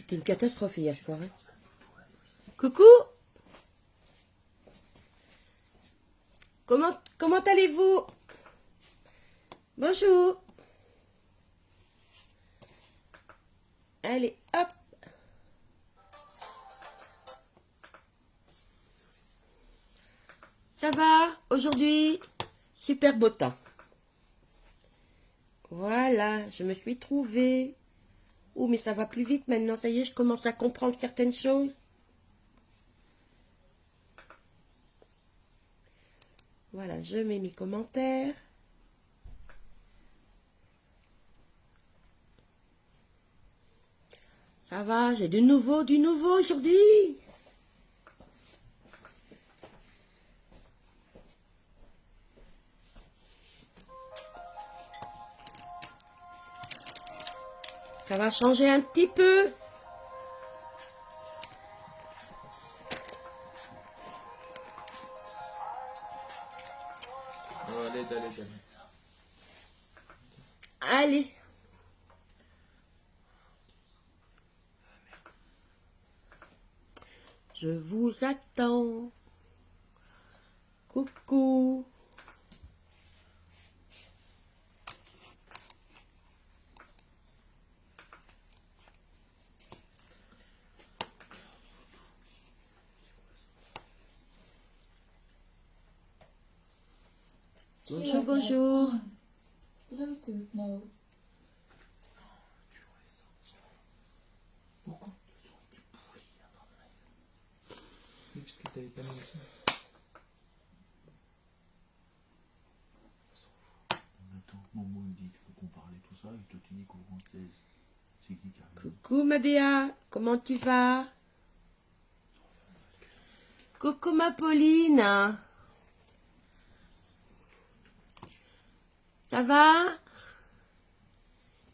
C'était une catastrophe hier soir. Hein. Coucou. Comment allez-vous? Bonjour. Allez, hop. Ça va? Aujourd'hui, super beau temps. Voilà, je me suis trouvée. Oh, mais ça va plus vite maintenant. Ça y est, je commence à comprendre certaines choses. Voilà, je mets mes commentaires. Ça va, j'ai du nouveau aujourd'hui. Ça va changer un petit peu. Allez. Je vous attends. Coucou. Bonjour, bonjour. Bluetooth mode. Pourquoi le son était pourri dans le live? Mais puisque t'avais pas mis le son. Attends, Momo il dit qu'il faut qu'on parle et tout ça, et toi tu dis qu'on rentre. C'est qui arrive? Coucou ma Béa, comment tu vas? Coucou ma Pauline. Ça va?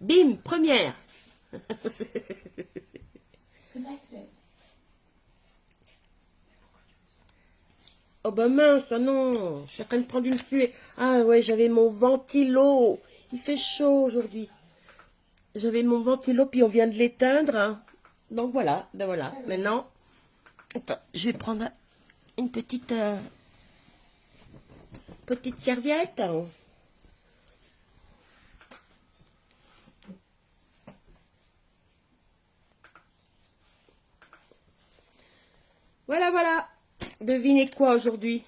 Bim, première. Connected. Oh bah mince, non, je suis en train de prendre une fumée. Ah ouais, j'avais mon ventilo. Il fait chaud aujourd'hui. J'avais mon ventilo, puis on vient de l'éteindre. Hein. Donc voilà, ben voilà. Maintenant, attends, je vais prendre une petite serviette. Hein. Voilà, voilà. Devinez quoi aujourd'hui?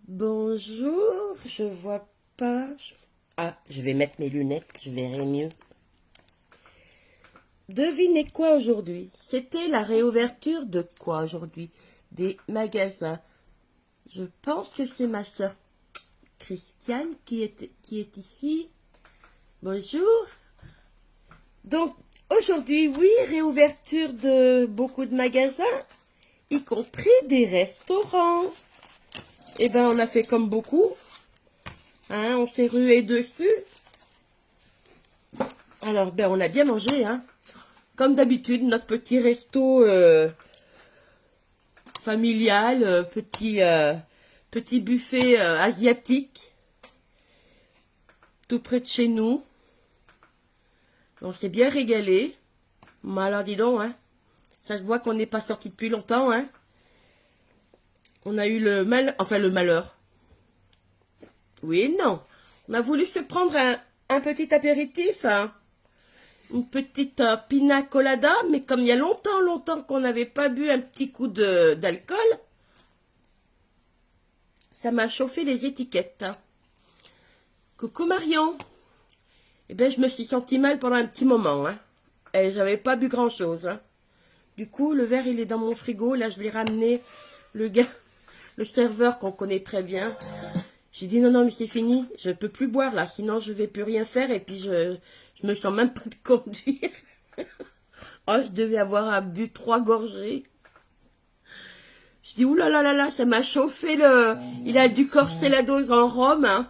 Bonjour, je vois pas. Ah, je vais mettre mes lunettes, je verrai mieux. Devinez quoi aujourd'hui? C'était la réouverture de quoi aujourd'hui? Des magasins. Je pense que c'est ma soeur Christiane qui est ici. Bonjour. Donc, aujourd'hui, oui, réouverture de beaucoup de magasins, y compris des restaurants. Eh ben, on a fait comme beaucoup. Hein, on s'est rué dessus. Alors, ben, on a bien mangé, hein. Comme d'habitude, notre petit resto familial, petit buffet asiatique, tout près de chez nous. On s'est bien régalé. Mais alors, dis donc, hein. Ça se voit qu'on n'est pas sorti depuis longtemps, hein. On a eu le malheur. Oui et non. On a voulu se prendre un petit apéritif, hein. Une petite pina colada, mais comme il y a longtemps qu'on n'avait pas bu un petit coup d'alcool, ça m'a chauffé les étiquettes. Hein. Coucou Marion. Eh bien, je me suis sentie mal pendant un petit moment, hein. Et j'avais pas bu grand-chose, hein. Du coup, le verre, il est dans mon frigo. Là, je l'ai ramené. Le gars, le serveur qu'on connaît très bien. J'ai dit non, mais c'est fini. Je peux plus boire, là. Sinon, je vais plus rien faire. Et puis, je me sens même pas de conduire. Oh, je devais avoir bu 3 gorgées. Je dis, oulala, ça m'a chauffé le... Il a dû corser la dose en rhum, hein.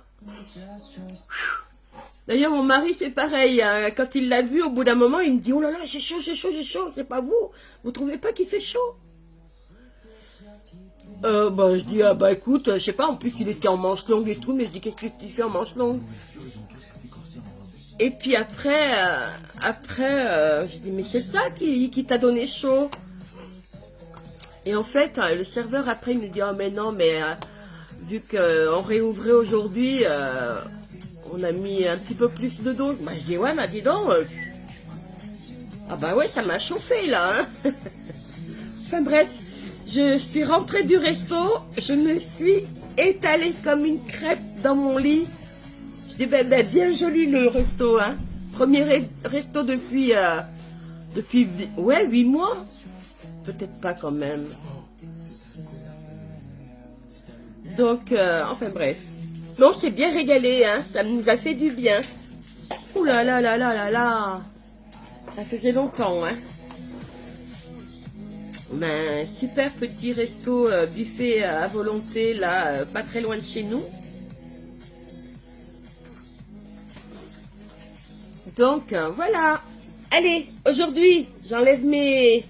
D'ailleurs, mon mari, c'est pareil. Hein. Quand il l'a bu, au bout d'un moment, il me dit, oh là là, j'ai chaud. C'est pas vous. Vous trouvez pas qu'il fait chaud? Je dis, ah bah écoute, je sais pas, en plus il était en manche longue et tout, mais je dis, qu'est-ce que tu fais en manche longue? Et puis après, j'ai dit, mais c'est ça qui t'a donné chaud. Et en fait, le serveur après, il nous dit, oh mais non, mais vu qu'on réouvrait aujourd'hui, on a mis un petit peu plus de doses. Bah, je dis, ouais, bah dis donc. Ah bah ouais, ça m'a chauffé là. Hein. Enfin bref, je suis rentrée du resto, je me suis étalée comme une crêpe dans mon lit. Je dis, ben, bien joli le resto, hein. Premier resto depuis, ouais, 8 mois. Peut-être pas quand même. Donc, enfin bref. Non, c'est bien régalé, hein. Ça nous a fait du bien. Ouh là là là là là là. Ça faisait longtemps, hein. On a un super petit resto buffet à volonté, là, pas très loin de chez nous. Donc, voilà. Allez, aujourd'hui, j'enlève mes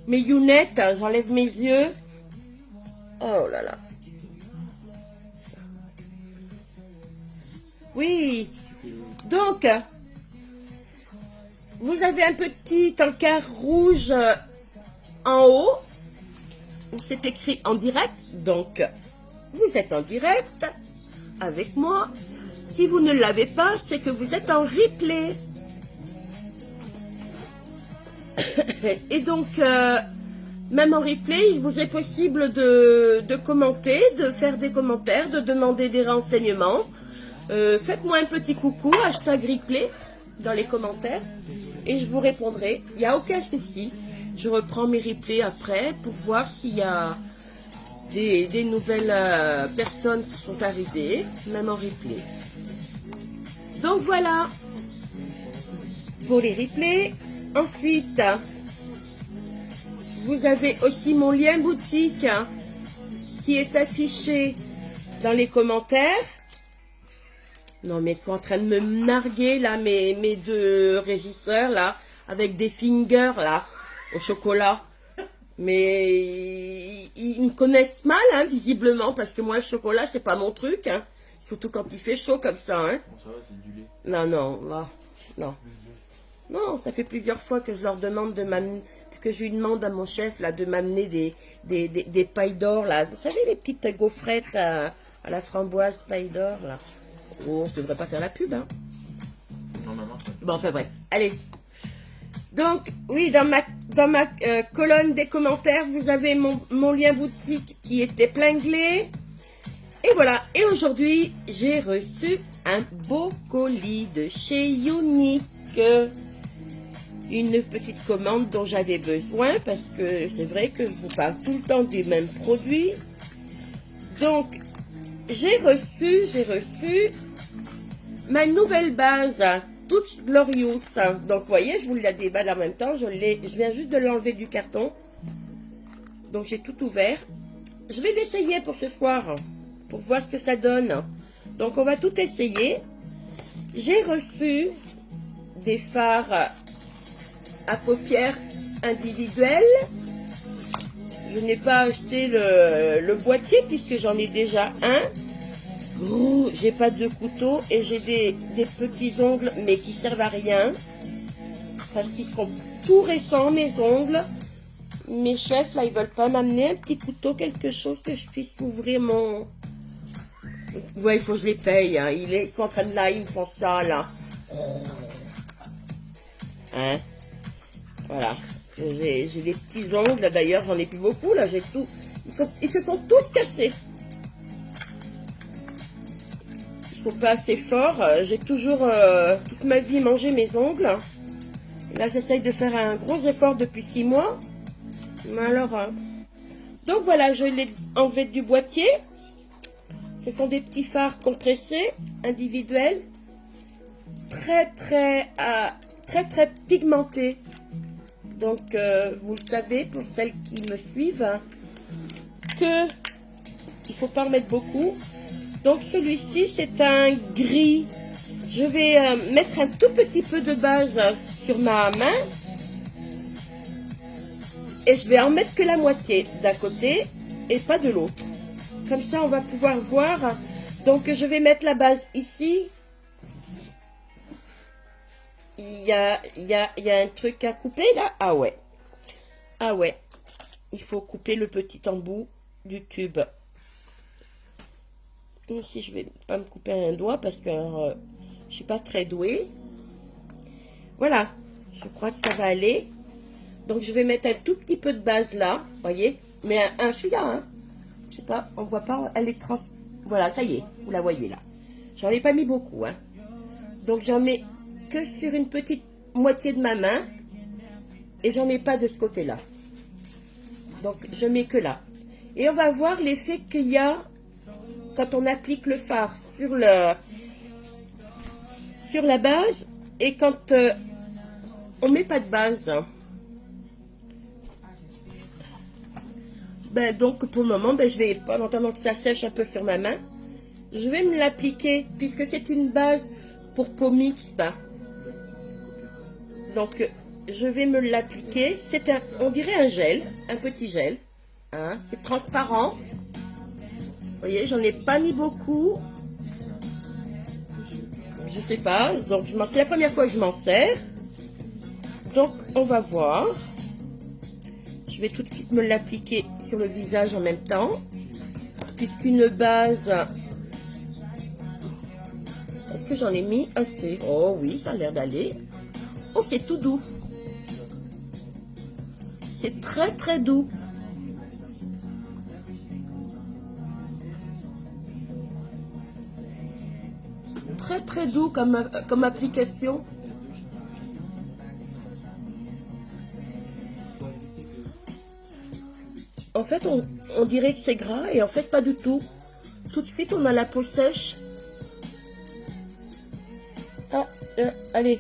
lunettes, j'enlève mes yeux. Oh là là. Oui. Donc, vous avez un petit encart rouge en haut où c'est écrit en direct. Donc, vous êtes en direct avec moi. Si vous ne l'avez pas, c'est que vous êtes en replay. Et donc, même en replay, il vous est possible de commenter, de faire des commentaires, de demander des renseignements. Faites-moi un petit coucou, hashtag replay, dans les commentaires. Et je vous répondrai. Il n'y a aucun souci. Je reprends mes replays après pour voir s'il y a des nouvelles personnes qui sont arrivées, même en replay. Donc voilà pour les replays. Ensuite, vous avez aussi mon lien boutique qui est affiché dans les commentaires. Non mais ils sont en train de me narguer là, mes deux régisseurs là, avec des fingers là, au chocolat. Mais ils me connaissent mal, hein, visiblement, parce que moi le chocolat c'est pas mon truc, hein. Surtout quand il fait chaud comme ça, hein. Bon, ça va, c'est du lait. Non, non, non, non. Non, ça fait plusieurs fois que je leur demande de m'amener, que je lui demande à mon chef là de m'amener des pailles d'or là. Vous savez les petites gaufrettes à la framboise paille d'or là. Oh, je devrais pas faire la pub, hein. Non, maman, ça. Bon, enfin bref, allez. Donc, oui, dans ma colonne des commentaires, vous avez mon lien boutique qui est épinglé. Et voilà, et aujourd'hui, j'ai reçu un beau colis de chez Unique. Une petite commande dont j'avais besoin parce que c'est vrai que je vous parle tout le temps des mêmes produits. Donc, j'ai reçu ma nouvelle base, Touch Glorious. Donc, vous voyez, je vous la déballe en même temps. Je viens juste de l'enlever du carton. Donc, j'ai tout ouvert. Je vais l'essayer pour ce soir, pour voir ce que ça donne. Donc, on va tout essayer. J'ai reçu des fards à paupières individuelles. Je n'ai pas acheté le boîtier puisque j'en ai déjà un. J'ai pas de couteau et j'ai des petits ongles mais qui servent à rien parce qu'ils sont tout récents mes ongles. Mes chefs là ils veulent pas m'amener un petit couteau, quelque chose que je puisse ouvrir mon... Ouais, il faut que je les paye, hein. Ils sont en train de là, ils me font ça là. Hein, voilà. J'ai des petits ongles d'ailleurs, j'en ai plus beaucoup là, j'ai tout. Ils se sont tous cassés. Ils sont pas assez forts. J'ai toujours toute ma vie mangé mes ongles. Et là j'essaye de faire un gros effort depuis 6 mois. Mais alors, donc voilà, je l'ai enlevé du boîtier. Ce sont des petits fards compressés, individuels, très pigmentés. Donc, vous le savez, pour celles qui me suivent, que il faut pas en mettre beaucoup. Donc, celui-ci, c'est un gris. Je vais mettre un tout petit peu de base sur ma main. Et je vais en mettre que la moitié d'un côté et pas de l'autre. Comme ça, on va pouvoir voir. Donc, je vais mettre la base ici. il y a un truc à couper là. Ah ouais. Ah ouais. Il faut couper le petit embout du tube. Ici, je vais pas me couper un doigt parce que je suis pas très douée. Voilà. Je crois que ça va aller. Donc, je vais mettre un tout petit peu de base là. Voyez. Mais un chouïa, hein. Je sais pas, on voit pas. Elle est trans... Voilà, ça y est. Vous la voyez là. J'en ai pas mis beaucoup, hein. Donc, j'en mets que sur une petite moitié de ma main. Et j'en mets pas de ce côté-là. Donc, je mets que là. Et on va voir l'effet qu'il y a quand on applique le fard sur la base et quand on met pas de base. Ben, donc, pour le moment, ben, je vais, en attendant que ça sèche un peu sur ma main, je vais me l'appliquer puisque c'est une base pour peau mixte. Donc, je vais me l'appliquer. C'est un, on dirait un gel, un petit gel. Hein, c'est transparent. Vous voyez, j'en ai pas mis beaucoup. Je sais pas. Donc, c'est la première fois que je m'en sers. Donc, on va voir. Je vais tout de suite me l'appliquer sur le visage en même temps. Puisqu'une base... Est-ce que j'en ai mis assez? Oh oui, ça a l'air d'aller. Oh, c'est tout doux. C'est très très doux. Très très doux comme application. En fait, on dirait que c'est gras et en fait pas du tout. Tout de suite, on a la peau sèche. Ah, allez.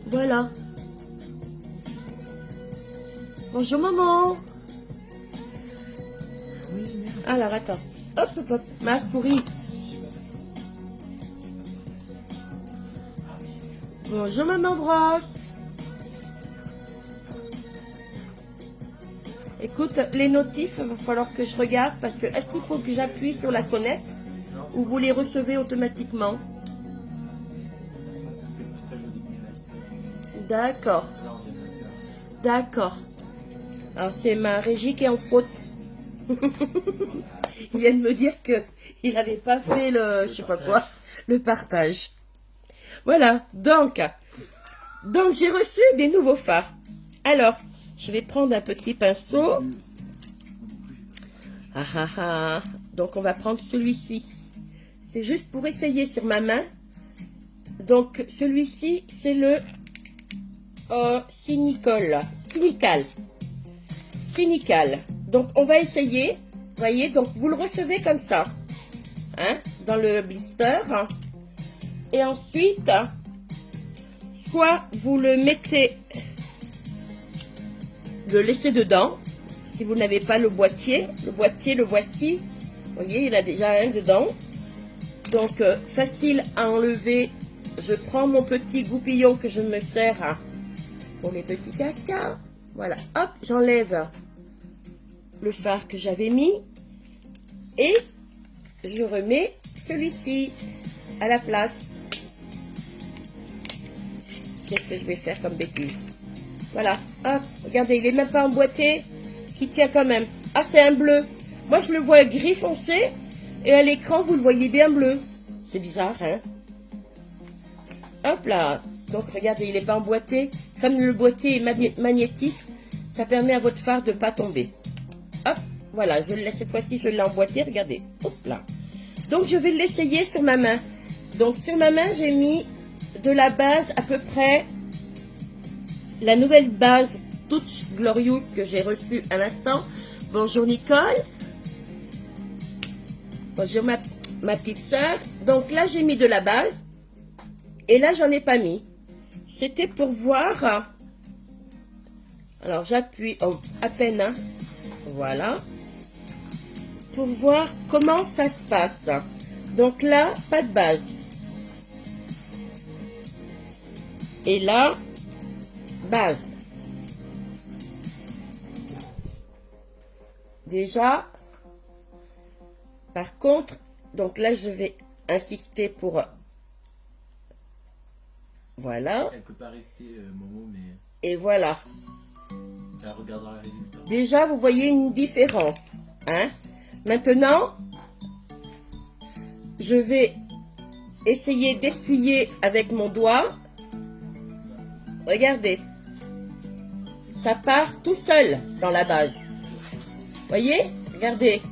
Voilà. Bonjour maman. Alors attends. Hop, hop, hop. Ma souris. Bonjour maman brosse. Écoute, les notifs, il va falloir que je regarde parce que est-ce qu'il faut que j'appuie sur la sonnette ou vous les recevez automatiquement? D'accord. D'accord. Alors c'est ma régie qui est en faute. Il vient de me dire que il n'avait pas fait le, je sais pas quoi, le partage. Voilà. Donc j'ai reçu des nouveaux fards. Alors, je vais prendre un petit pinceau. Ah ah ah. Donc on va prendre celui-ci. C'est juste pour essayer sur ma main. Donc celui-ci, c'est le Cynical. Donc on va essayer. Vous voyez, donc vous le recevez comme ça. Hein, dans le blister. Et ensuite, soit vous le mettez, le laissez dedans. Si vous n'avez pas le boîtier, le voici. Vous voyez, il a déjà un dedans. Donc, facile à enlever. Je prends mon petit goupillon que je me sers pour les petits caca. Voilà, hop, j'enlève le fard que j'avais mis. Et je remets celui-ci à la place. Qu'est-ce que je vais faire comme bêtise? Voilà, hop, regardez, il n'est même pas emboîté, qui tient quand même. Ah, c'est un bleu. Moi, je le vois gris foncé, et à l'écran, vous le voyez bien bleu. C'est bizarre, hein? Hop là. Donc, regardez, il n'est pas emboîté. Comme le boîtier est magnétique, ça permet à votre fard de ne pas tomber. Hop, voilà, je le laisse cette fois-ci, je l'ai emboîté, regardez. Hop là. Donc, je vais l'essayer sur ma main. Donc, sur ma main, j'ai mis de la base à peu près la nouvelle base Touch Glorious que j'ai reçue à l'instant. Bonjour Nicole. Bonjour ma petite soeur. Donc là j'ai mis de la base et là j'en ai pas mis. C'était pour voir. Alors j'appuie à peine. Hein. Voilà. Pour voir comment ça se passe. Donc là pas de base. Et là, base. Déjà, Par contre, donc là, je vais insister pour... Voilà. Elle peut pas rester Momo, mais Et voilà. elle regardera le résultat. Déjà, vous voyez une différence. Hein? Maintenant, je vais essayer d'essuyer avec mon doigt. Regardez. Ça part tout seul sans la base. Voyez? Regardez.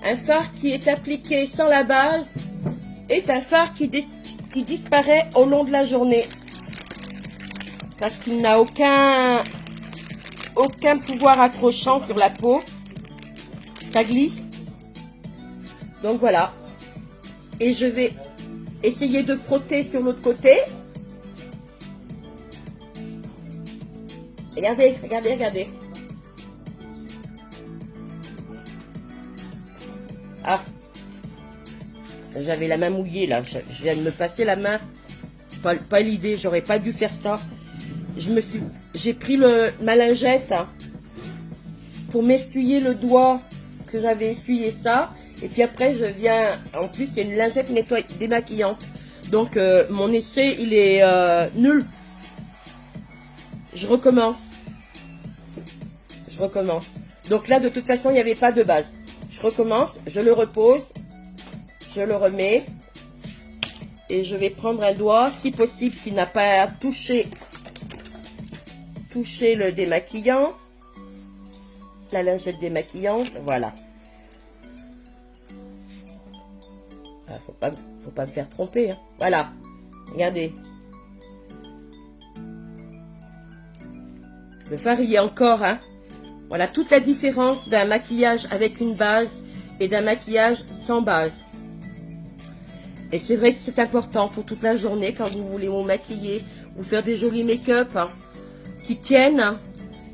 Un fard qui est appliqué sans la base est un fard qui disparaît au long de la journée. Parce qu'il n'a aucun pouvoir accrochant sur la peau. Ça glisse. Donc voilà. Et je vais essayer de frotter sur l'autre côté. Regardez, regardez, regardez. Ah. J'avais la main mouillée là. Je viens de me passer la main. Pas l'idée, j'aurais pas dû faire ça. J'ai pris ma lingette hein, pour m'essuyer le doigt que j'avais essuyé ça. Et puis après, je viens... En plus, il y a une lingette démaquillante. Donc, mon essai, il est nul. Je recommence. Je recommence. Donc là, de toute façon, il n'y avait pas de base. Je recommence, je le repose, je le remets. Et je vais prendre un doigt, si possible, qui n'a pas touché le démaquillant. La lingette démaquillante, voilà. Ah, faut pas me faire tromper. Hein. Voilà. Regardez. Le fard y est encore. Hein. Voilà toute la différence d'un maquillage avec une base et d'un maquillage sans base. Et c'est vrai que c'est important pour toute la journée quand vous voulez vous maquiller, vous faire des jolis make-up hein, qui tiennent. Hein,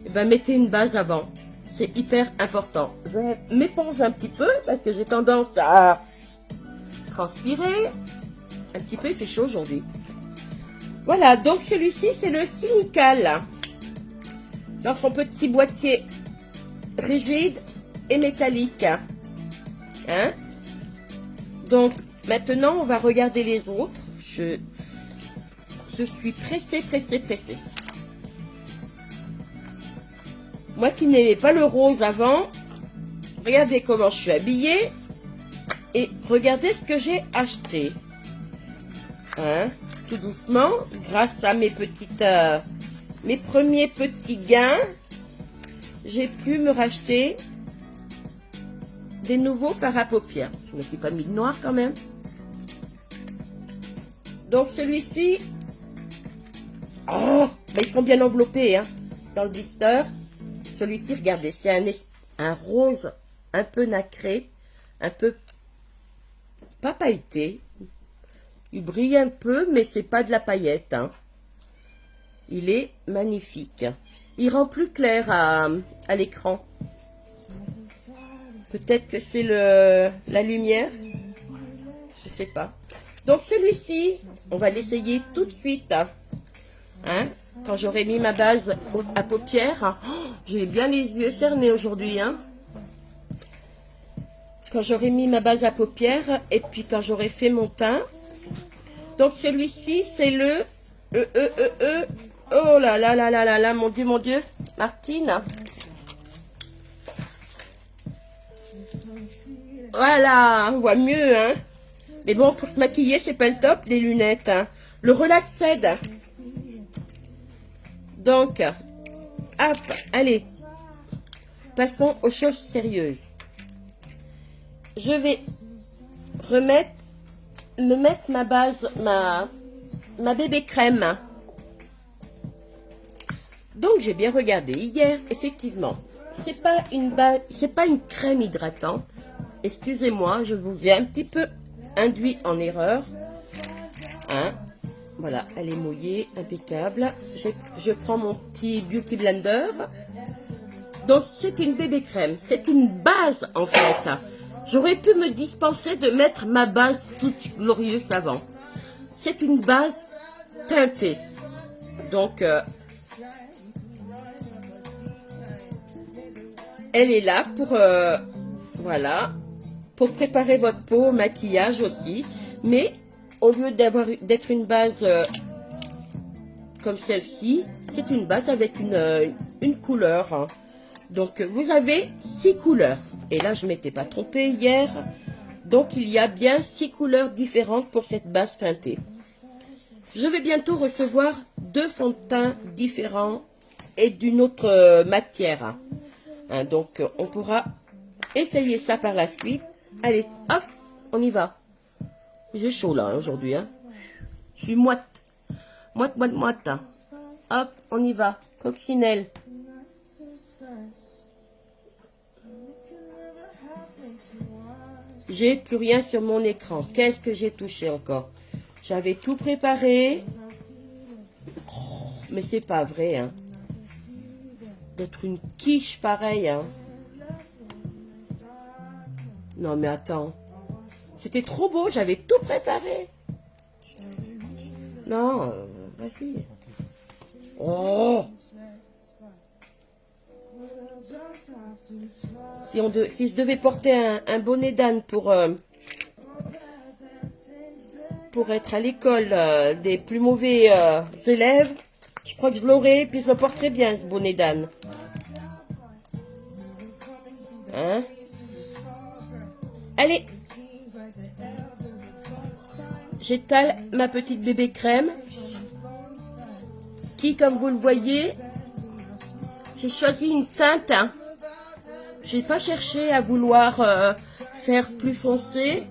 et ben mettez une base avant. C'est hyper important. Je m'éponge un petit peu parce que j'ai tendance à transpirer. Un petit peu, il fait chaud aujourd'hui. Voilà, donc celui-ci, c'est le Cynical. Dans son petit boîtier rigide et métallique. Hein? Donc, maintenant, on va regarder les autres. Je suis pressée. Moi qui n'aimais pas le rose avant, regardez comment je suis habillée. Et regardez ce que j'ai acheté. Hein? Tout doucement, grâce à mes premiers petits gains, j'ai pu me racheter des nouveaux fards à paupières. Je ne me suis pas mis de noir quand même. Donc celui-ci, oh, ben ils sont bien enveloppés hein, dans le blister. Celui-ci, regardez, c'est un rose un peu nacré, un peu pas pailleté. Il brille un peu, mais c'est pas de la paillette. Hein. Il est magnifique. Il rend plus clair à l'écran. Peut-être que c'est la lumière. Je sais pas. Donc celui-ci, on va l'essayer tout de suite. Hein. Quand j'aurai mis ma base à paupières. Oh, j'ai bien les yeux cernés aujourd'hui. Hein. Quand j'aurai mis ma base à paupières. Et puis quand j'aurai fait mon teint. Donc celui-ci, c'est le... Oh là là là là là là, mon Dieu, Martine. Voilà, on voit mieux, hein. Mais bon, pour se maquiller, c'est pas le top, les lunettes. Hein. Le Relaxed. Donc, hop, allez. Passons aux choses sérieuses. Je vais me mettre ma base, ma bébé crème. Donc j'ai bien regardé hier, effectivement, c'est pas une crème hydratante. Excusez-moi, je vous ai un petit peu induit en erreur. Hein? Voilà, elle est mouillée, impeccable. Je prends mon petit Beauty Blender. Donc c'est une bébé crème, c'est une base en fait. J'aurais pu me dispenser de mettre ma base toute glorieuse avant. C'est une base teintée. Donc elle est là pour, voilà, pour préparer votre peau au maquillage aussi. Mais au lieu d'être une base comme celle-ci, c'est une base avec une couleur. Hein. Donc vous avez 6 couleurs. Et là je ne m'étais pas trompée hier. Donc il y a bien 6 couleurs différentes pour cette base teintée. Je vais bientôt recevoir 2 fonds de teint différents et d'une autre matière. Hein, donc on pourra essayer ça par la suite. Allez, hop, on y va. J'ai chaud là aujourd'hui. Hein. Je suis moite. Moite. Hein. Hop, on y va. Coccinelle. J'ai plus rien sur mon écran. Qu'est-ce que j'ai touché encore? J'avais tout préparé. Oh, mais c'est pas vrai, hein. D'être une quiche pareille, hein. Non, mais attends. C'était trop beau, j'avais tout préparé. Non, vas-y. Oh! Si je devais porter un bonnet d'âne pour être à l'école des plus mauvais élèves, je crois que je l'aurais, puis je le porterais bien, ce bonnet d'âne. Hein? Allez! J'étale ma petite bébé crème, qui, comme vous le voyez, j'ai choisi une teinte. Hein. J'ai pas cherché à vouloir faire plus foncé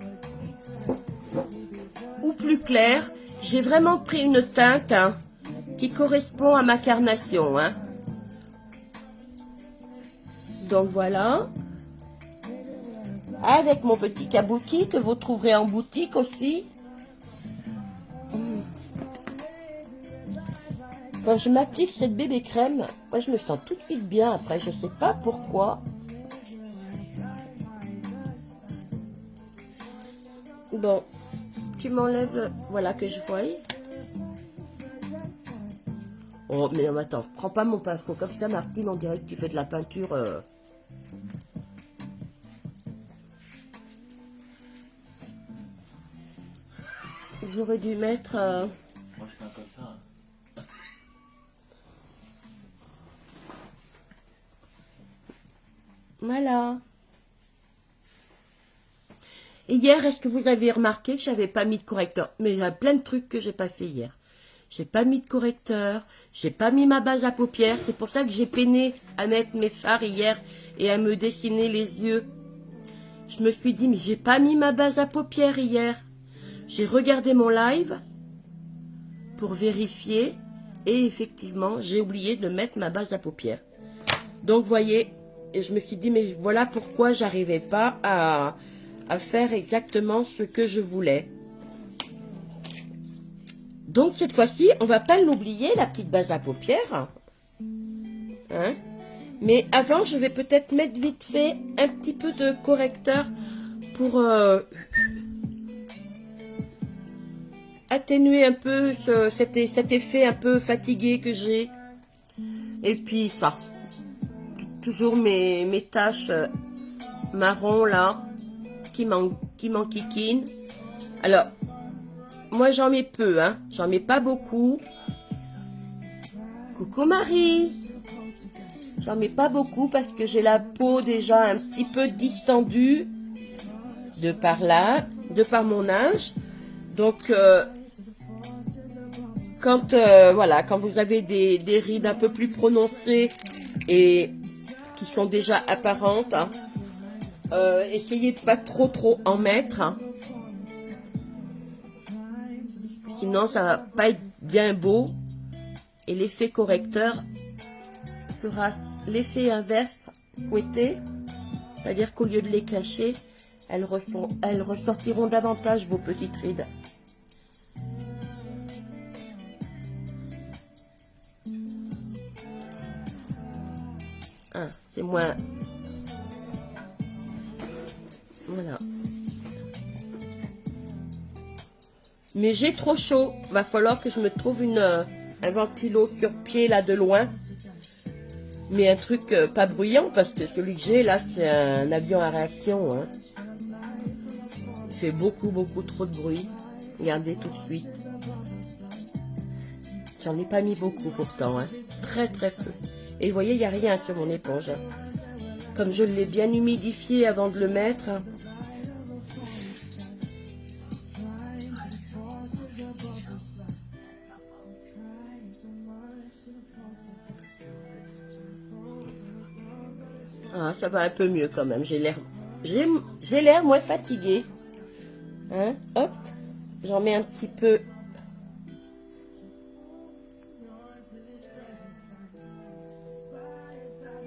ou plus clair. J'ai vraiment pris une teinte qui correspond à ma carnation. Hein. Donc voilà. Avec mon petit kabuki que vous trouverez en boutique aussi. Quand je m'applique cette bébé crème, moi je me sens tout de suite bien après. Je sais pas pourquoi. Bon, tu m'enlèves, voilà que je voie. Oh, mais non, attends, prends pas mon pinceau. Comme ça, Martine, on dirait que tu fais de la peinture. J'aurais dû mettre... Moi, je peins comme ça. Hein. Voilà. Et hier, est-ce que vous avez remarqué que j'avais pas mis de correcteur? Mais il y a plein de trucs que j'ai pas fait hier. J'ai pas mis de correcteur, j'ai pas mis ma base à paupières. C'est pour ça que j'ai peiné à mettre mes fards hier et à me dessiner les yeux. Je me suis dit, mais j'ai pas mis ma base à paupières hier. J'ai regardé mon live pour vérifier et effectivement, j'ai oublié de mettre ma base à paupières. Donc, voyez, et je me suis dit, mais voilà pourquoi j'arrivais pas à faire exactement ce que je voulais. Donc, cette fois-ci, on va pas l'oublier, la petite base à paupières. Hein? Mais avant, je vais peut-être mettre vite fait un petit peu de correcteur pour atténuer un peu cet effet un peu fatigué que j'ai. Et puis ça. Toujours mes taches marron là qui m'enquiquinent. Alors, moi j'en mets peu, hein. J'en mets pas beaucoup. Coucou Marie. J'en mets pas beaucoup parce que j'ai la peau déjà un petit peu distendue de par là, de par mon âge. Donc, quand vous avez des rides un peu plus prononcées et qui sont déjà apparentes, hein, essayez de pas trop en mettre. Hein. Sinon, ça va pas être bien beau. Et l'effet correcteur sera l'effet inverse souhaité. C'est-à-dire qu'au lieu de les cacher, elles ressortiront davantage vos petites rides. Ah, c'est moins... Voilà. Mais j'ai trop chaud. Va falloir que je me trouve un ventilo sur pied là de loin. Mais un truc pas bruyant parce que celui que j'ai là c'est un avion à réaction. Hein. fait beaucoup, beaucoup trop de bruit. Regardez tout de suite. J'en ai pas mis beaucoup pourtant, hein. Très très peu. Et vous voyez, il n'y a rien sur mon éponge. Hein. Comme je l'ai bien humidifié avant de le mettre. Ah, ça va un peu mieux quand même. J'ai l'air moins fatiguée. Hein? Hop, j'en mets un petit peu.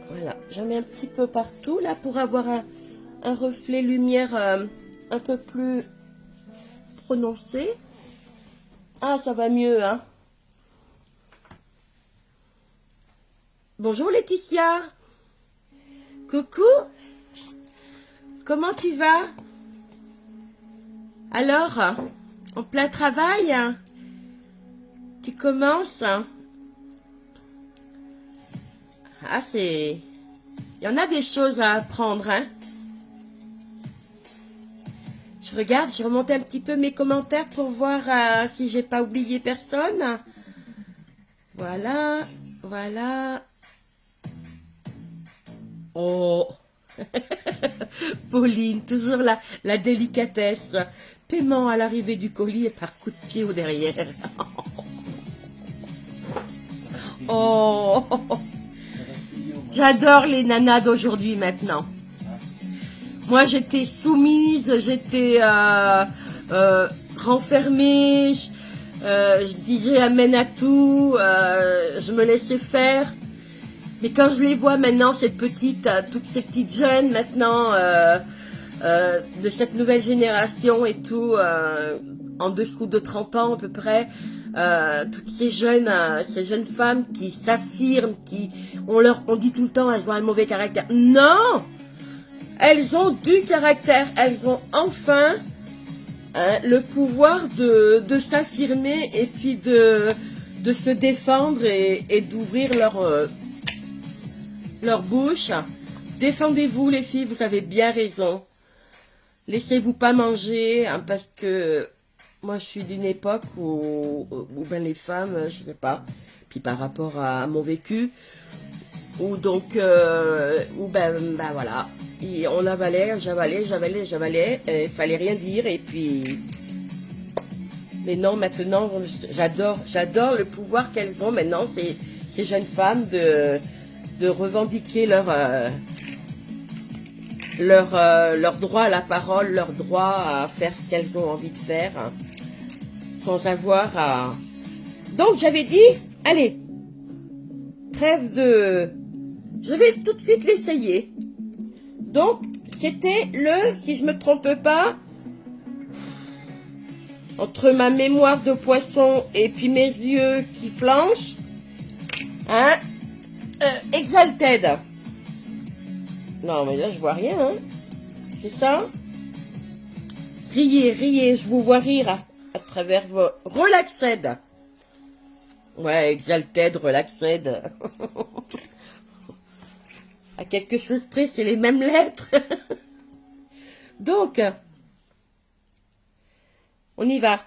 Voilà, j'en mets un petit peu partout là pour avoir un reflet lumière un peu plus prononcé. Ah, ça va mieux, hein? Bonjour Laetitia. Coucou. Comment tu vas? Alors, en plein travail, tu commences? Ah, c'est... Il y en a des choses à apprendre, hein. Je regarde, je remonte un petit peu mes commentaires pour voir si j'ai pas oublié personne. Voilà, voilà. Oh, Pauline, toujours la délicatesse. Paiement à l'arrivée du colis et par coup de pied au derrière. Oh, j'adore les nanas d'aujourd'hui maintenant. Moi, j'étais soumise, j'étais renfermée, je disais amen à tout, je me laissais faire. Mais quand je les vois maintenant, toutes ces petites jeunes maintenant, de cette nouvelle génération et tout, en dessous de 30 ans à peu près, toutes ces jeunes femmes qui s'affirment, on dit tout le temps, elles ont un mauvais caractère. Non! Elles ont du caractère, elles ont enfin le pouvoir de s'affirmer et puis de se défendre et d'ouvrir leur bouche. Défendez-vous les filles, vous avez bien raison. Laissez-vous pas manger, hein, parce que moi je suis d'une époque où ben les femmes, je sais pas, puis par rapport à mon vécu, où donc, où ben voilà, on avalait, j'avalais, il fallait rien dire, et puis... Mais non, maintenant, j'adore le pouvoir qu'elles ont maintenant, ces jeunes femmes, de revendiquer leur droit à la parole, leur droit à faire ce qu'elles ont envie de faire, hein, sans avoir à... Donc j'avais dit, allez, trêve de... Je vais tout de suite l'essayer. Donc, c'était si je me trompe pas, entre ma mémoire de poisson et puis mes yeux qui flanchent, hein, Exalted. Non, mais là, je vois rien, hein. C'est ça? Riez, je vous vois rire à travers vos... Relaxed. Ouais, Exalted, Relaxed. À quelque chose près, c'est les mêmes lettres. Donc, on y va.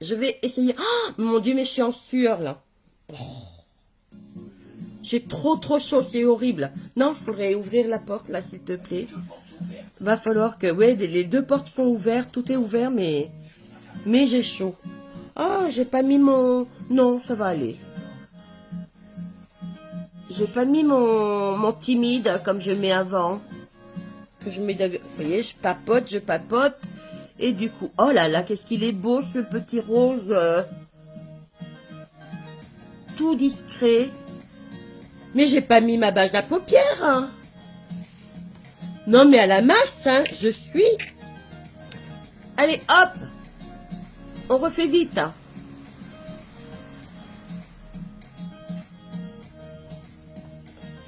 Je vais essayer... Oh, mon Dieu, mais je suis en sueur, là. Oh. J'ai trop chaud, c'est horrible. Non, il faudrait ouvrir la porte, là, s'il te plaît. Va falloir que... Ouais, les deux portes sont ouvertes, tout est ouvert, mais j'ai chaud. Ah, j'ai pas mis mon... Non, ça va aller. J'ai pas mis mon timide, comme je mets avant. Que je mets... Vous voyez, je papote. Et du coup... Oh là là, qu'est-ce qu'il est beau, ce petit rose. Tout discret. Mais j'ai pas mis ma base à paupières, hein. Non, mais à la masse, hein, je suis... Allez, hop. On refait vite. Hein.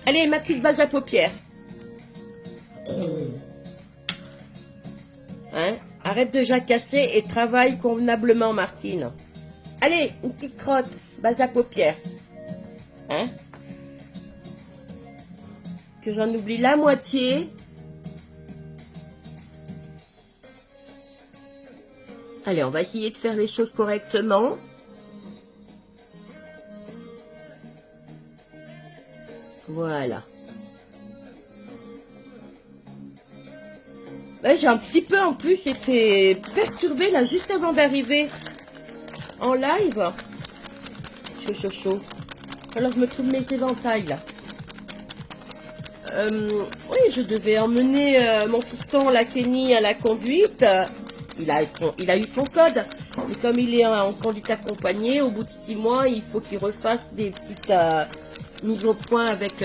Allez, ma petite base à paupières. Hein? Arrête de jacasser et travaille convenablement, Martine. Allez, une petite crotte, base à paupières. Hein? Que j'en oublie la moitié. Allez, on va essayer de faire les choses correctement. Voilà. Ouais, j'ai un petit peu en plus été perturbée là juste avant d'arriver en live. Chaud, chaud, chaud. Alors je me trouve mes éventails là. Oui, je devais emmener mon fiston, la Kenny, à la conduite. Il a eu son code. Mais comme il est en conduite accompagnée, au bout de 6 mois, il faut qu'il refasse des petites mises au point avec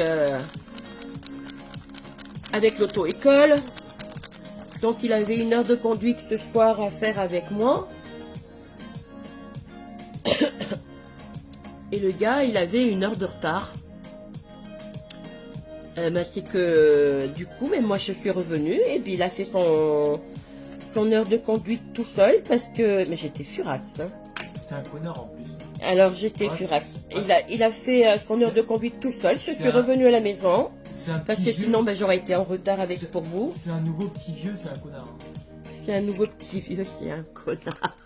l'auto-école. Donc il avait 1 heure de conduite ce soir à faire avec moi. Et le gars, il avait 1 heure de retard. C'est que du coup, mais moi je suis revenue et puis il a fait son heure de conduite tout seul parce que... Mais j'étais furax. Hein. C'est un connard en plus. Alors j'étais furax. Il a fait son heure de conduite tout seul. Je suis revenue à la maison. Parce que sinon ben, j'aurais été en retard pour vous. C'est un nouveau petit vieux, c'est un connard. C'est un nouveau petit vieux, c'est un connard.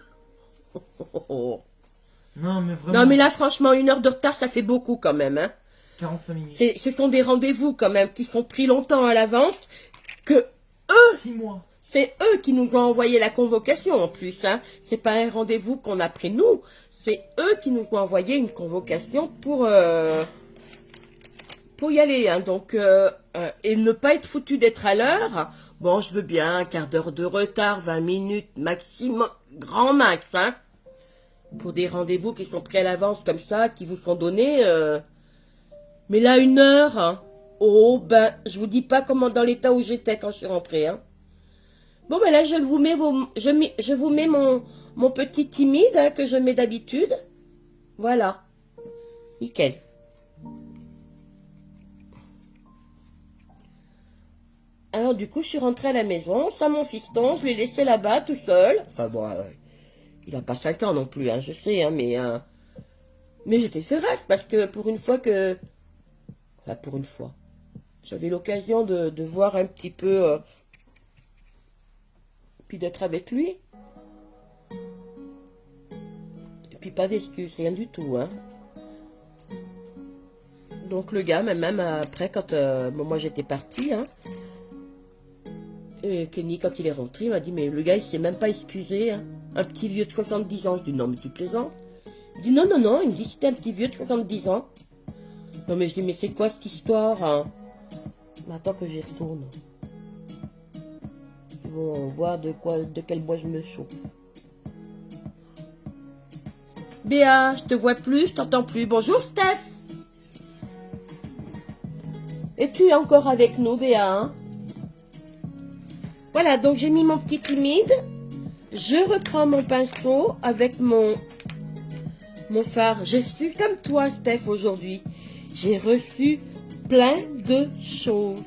Non mais vraiment. Non mais là franchement 1 heure de retard ça fait beaucoup quand même. Hein. 45 minutes. Ce sont des rendez-vous quand même qui sont pris longtemps à l'avance. Que eux, 6 mois. C'est eux qui nous ont envoyé la convocation en plus. Hein. C'est pas un rendez-vous qu'on a pris nous. C'est eux qui nous ont envoyé une convocation pour y aller. Hein. Donc, et ne pas être foutu d'être à l'heure. Bon, je veux bien un quart d'heure de retard, 20 minutes maximum, grand max. Hein. Pour des rendez-vous qui sont pris à l'avance comme ça, qui vous sont donnés. Mais là, 1 heure, hein. Oh, ben, je vous dis pas comment dans l'état où j'étais quand je suis rentrée. Hein. Bon, ben là, je vous mets mon petit timide hein, que je mets d'habitude. Voilà. Nickel. Alors, du coup, je suis rentrée à la maison, sans mon fiston, je l'ai laissé là-bas, tout seul. Enfin, bon, il a pas 5 ans non plus, hein, je sais, hein, mais j'étais féroce, parce que pour une fois que... Enfin, pour une fois. J'avais l'occasion de voir un petit peu... puis d'être avec lui. Et puis pas d'excuses, rien du tout, hein. Donc le gars, même après, quand moi j'étais partie, hein, et Kenny, quand il est rentré, il m'a dit, mais le gars, il s'est même pas excusé, hein. Un petit vieux de 70 ans. Je dis, non, mais tu plaisantes. Il dit, non, non, non, il me dit, c'était un petit vieux de 70 ans. Non, mais je dis, mais c'est quoi cette histoire, hein? Mais attends que j'y retourne. Ils vont voir de quel bois je me chauffe. Béa, je te vois plus, je t'entends plus. Bonjour, Steph. Es-tu encore avec nous, Béa, hein? Voilà, donc j'ai mis mon petit timide. Je reprends mon pinceau avec mon phare. Je suis comme toi, Steph, aujourd'hui. J'ai reçu plein de choses.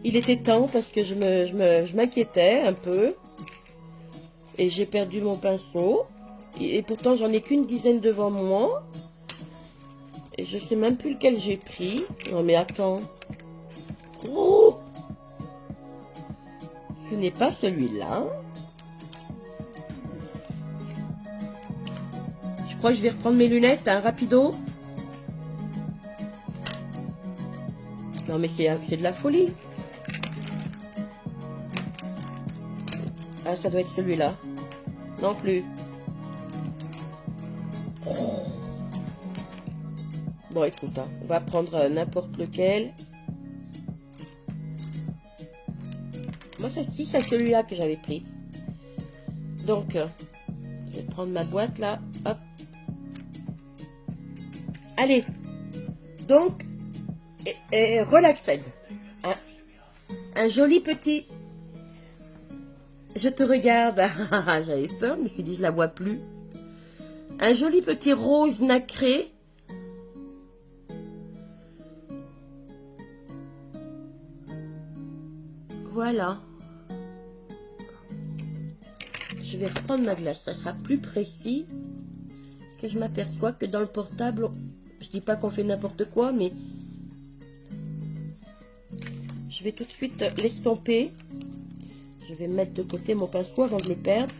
Il était temps parce que je m'inquiétais un peu. Et j'ai perdu mon pinceau. Et pourtant, j'en ai qu'une dizaine devant moi. Et je sais même plus lequel j'ai pris. Non, mais attends. Oh! Ce n'est pas celui-là. Je crois que je vais reprendre mes lunettes, hein, rapido. Non, mais c'est de la folie. Ah, ça doit être celui-là. Non plus. Bon, écoute, hein, on va prendre n'importe lequel. Moi, c'est celui-là que j'avais pris. Donc, je vais prendre ma boîte là. Hop. Allez. Donc, relaxed. Un joli petit... Je te regarde. J'avais peur, je me suis dit, je la vois plus. Un joli petit rose nacré. Voilà. Je vais reprendre ma glace, ça sera plus précis. Parce que je m'aperçois que dans le portable, je dis pas qu'on fait n'importe quoi, mais je vais tout de suite l'estomper. Je vais mettre de côté mon pinceau avant de le perdre.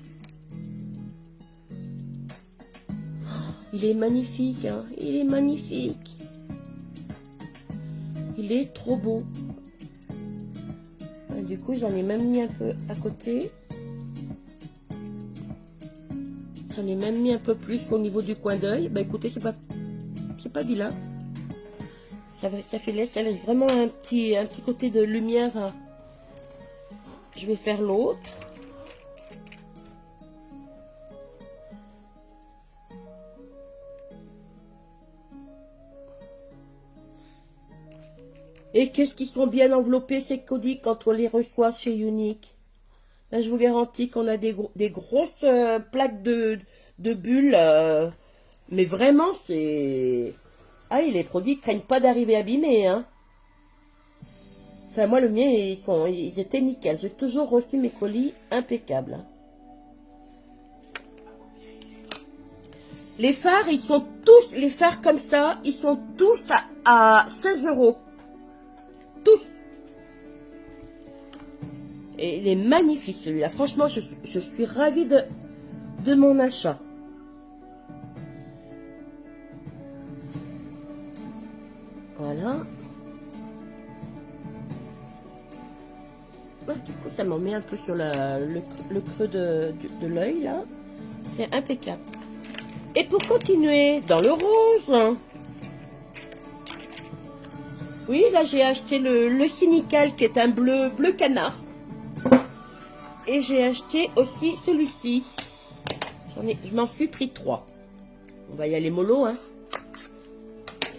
Il est magnifique, hein. Il est magnifique. Il est trop beau. Et du coup, j'en ai même mis un peu à côté. J'en ai même mis un peu plus au niveau du coin d'œil. Bah écoutez, c'est pas vilain. Ça laisse vraiment un petit côté de lumière. Je vais faire l'autre. Et qu'est-ce qu'ils sont bien enveloppés ces colis quand on les reçoit chez Unique. Là, je vous garantis qu'on a des grosses plaques de bulles. Mais vraiment, c'est... Ah, et les produits craignent pas d'arriver abîmés, hein. Enfin, moi, le mien, ils étaient nickel. J'ai toujours reçu mes colis impeccables. Hein. Les fards, ils sont tous... Les fards comme ça, ils sont tous à 16 €. Tous. Et il est magnifique celui-là. Franchement, je suis ravie de mon achat. Voilà. Ouais, du coup, ça m'en met un peu sur le creux de l'œil, là. C'est impeccable. Et pour continuer, dans le rose... Oui, là j'ai acheté le Cynical qui est un bleu canard. Et j'ai acheté aussi celui-ci. Je m'en suis pris 3. On va y aller mollo, hein.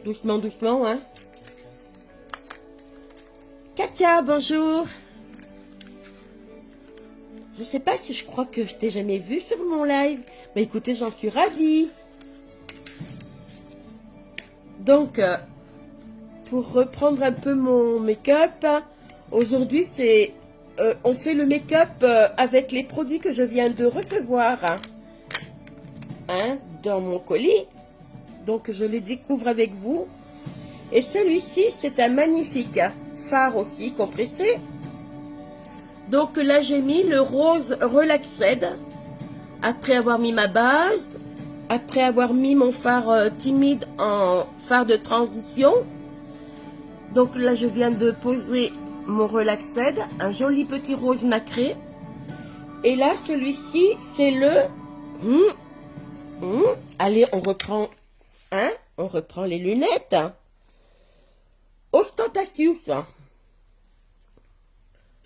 Doucement, doucement, hein. Katia, bonjour. Je sais pas si je crois que je t'ai jamais vu sur mon live. Mais écoutez, j'en suis ravie. Donc... pour reprendre un peu mon make-up, aujourd'hui c'est on fait le make-up avec les produits que je viens de recevoir hein, dans mon colis. Donc je les découvre avec vous. Et celui-ci c'est un magnifique fard aussi compressé. Donc là j'ai mis le rose Relaxed après avoir mis ma base, après avoir mis mon fard timide en fard de transition. Donc là, je viens de poser mon Relaxed, un joli petit rose nacré. Et là, celui-ci, c'est le... Allez, on reprend, hein? On reprend les lunettes. Ostentatious.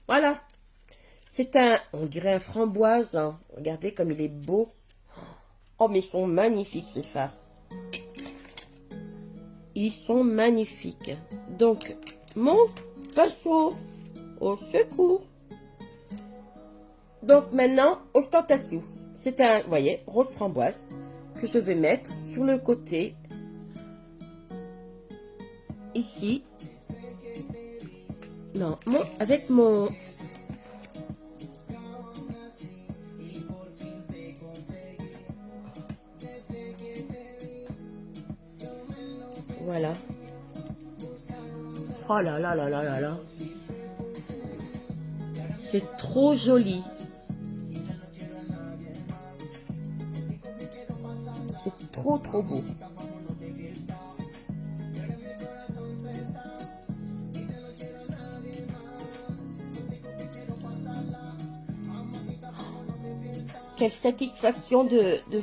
Voilà. C'est on dirait un framboise. Regardez comme il est beau. Oh, mais ils sont magnifiques, ces fards. Ils sont magnifiques. Donc, mon pinceau au secours. Donc maintenant, Ostentatious. C'est un, vous voyez, rose framboise que je vais mettre sur le côté. Ici. Non, avec mon... Voilà. Oh là là là là là là. C'est trop joli. C'est trop trop beau. Quelle satisfaction de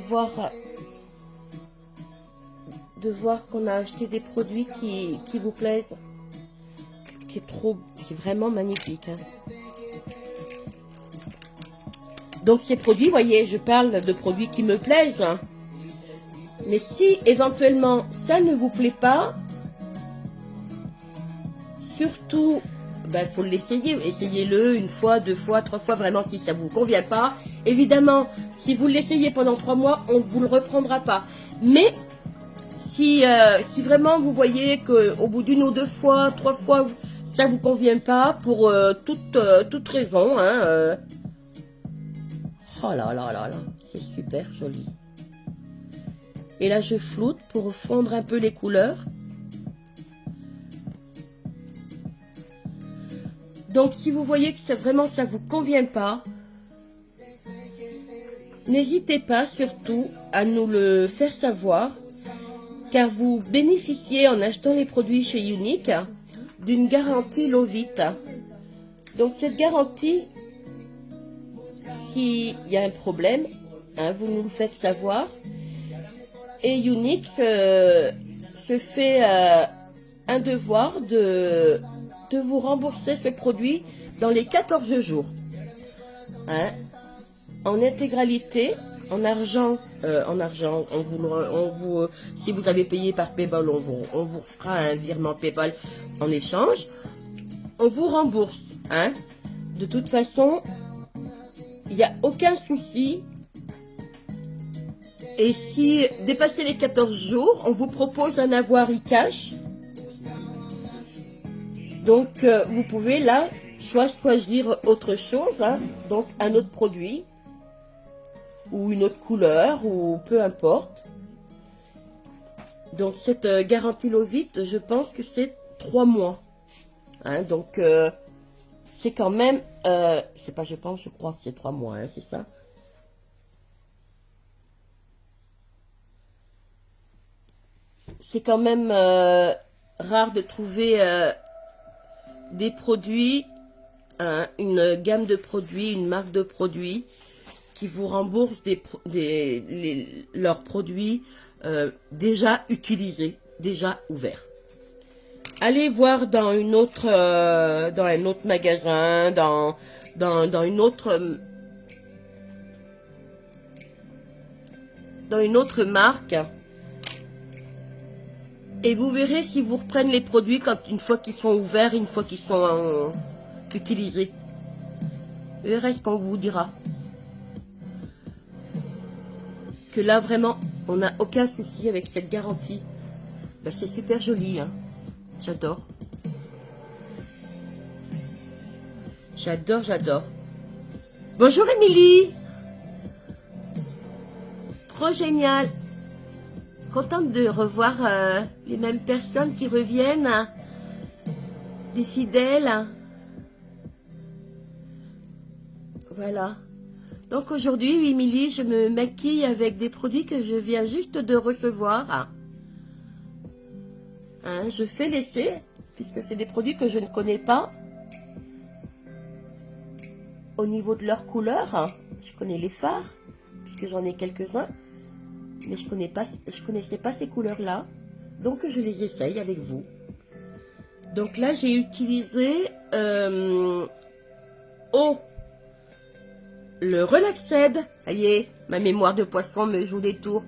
voir qu'on a acheté des produits qui vous plaisent. C'est vraiment magnifique. Hein. Donc ces produits, vous voyez, je parle de produits qui me plaisent. Hein. Mais si éventuellement ça ne vous plaît pas, surtout, ben, faut l'essayer. Essayez-le une fois, 2 fois, 3 fois, vraiment si ça vous convient pas. Évidemment, si vous l'essayez pendant 3 mois, on ne vous le reprendra pas. Mais si vraiment vous voyez qu'au bout d'1 ou 2 fois, 3 fois, ça vous convient pas pour toute raison, hein, oh là là là là, c'est super joli. Et là, je floute pour fondre un peu les couleurs. Donc, si vous voyez que vraiment ça vous convient pas, n'hésitez pas surtout à nous le faire savoir, car vous bénéficiez en achetant les produits chez Unique d'une garantie Lovit. Donc cette garantie, s'il y a un problème, hein, vous nous le faites savoir. Et Unique se fait un devoir de vous rembourser ce produit dans les 14 jours. Hein, en intégralité, en argent, si vous avez payé par PayPal, on vous fera un virement PayPal en échange. On vous rembourse. Hein. De toute façon, il n'y a aucun souci. Et si dépassez les 14 jours, on vous propose un avoir e-cash. Donc, vous pouvez là choisir autre chose, hein, donc un autre produit, ou une autre couleur, ou peu importe. Donc, cette garantie Lovit, je pense que c'est 3 mois. Hein, donc, c'est quand même, c'est pas je pense, je crois que c'est 3 mois, hein, c'est ça. C'est quand même rare de trouver des produits, hein, une gamme de produits, une marque de produits qui vous rembourse leurs produits déjà utilisés, déjà ouverts. Allez voir dans un autre magasin, dans une autre marque. Et vous verrez si vous reprenez les produits une fois qu'ils sont ouverts, une fois qu'ils sont utilisés. Vous verrez ce qu'on vous dira. Que là, vraiment, on n'a aucun souci avec cette garantie. Ben, c'est super joli, hein. J'adore. J'adore, j'adore. Bonjour Émilie. Trop génial. Contente de revoir les mêmes personnes qui reviennent, hein, des fidèles. Voilà. Donc aujourd'hui, Émilie, je me maquille avec des produits que je viens juste de recevoir. Hein, je fais l'essai, puisque c'est des produits que je ne connais pas. Au niveau de leur couleur, je connais les fards, puisque j'en ai quelques-uns. Mais je connaissais pas ces couleurs-là. Donc, je les essaye avec vous. Donc là, j'ai utilisé le Relaxed. Ça y est, ma mémoire de poisson me joue des tours.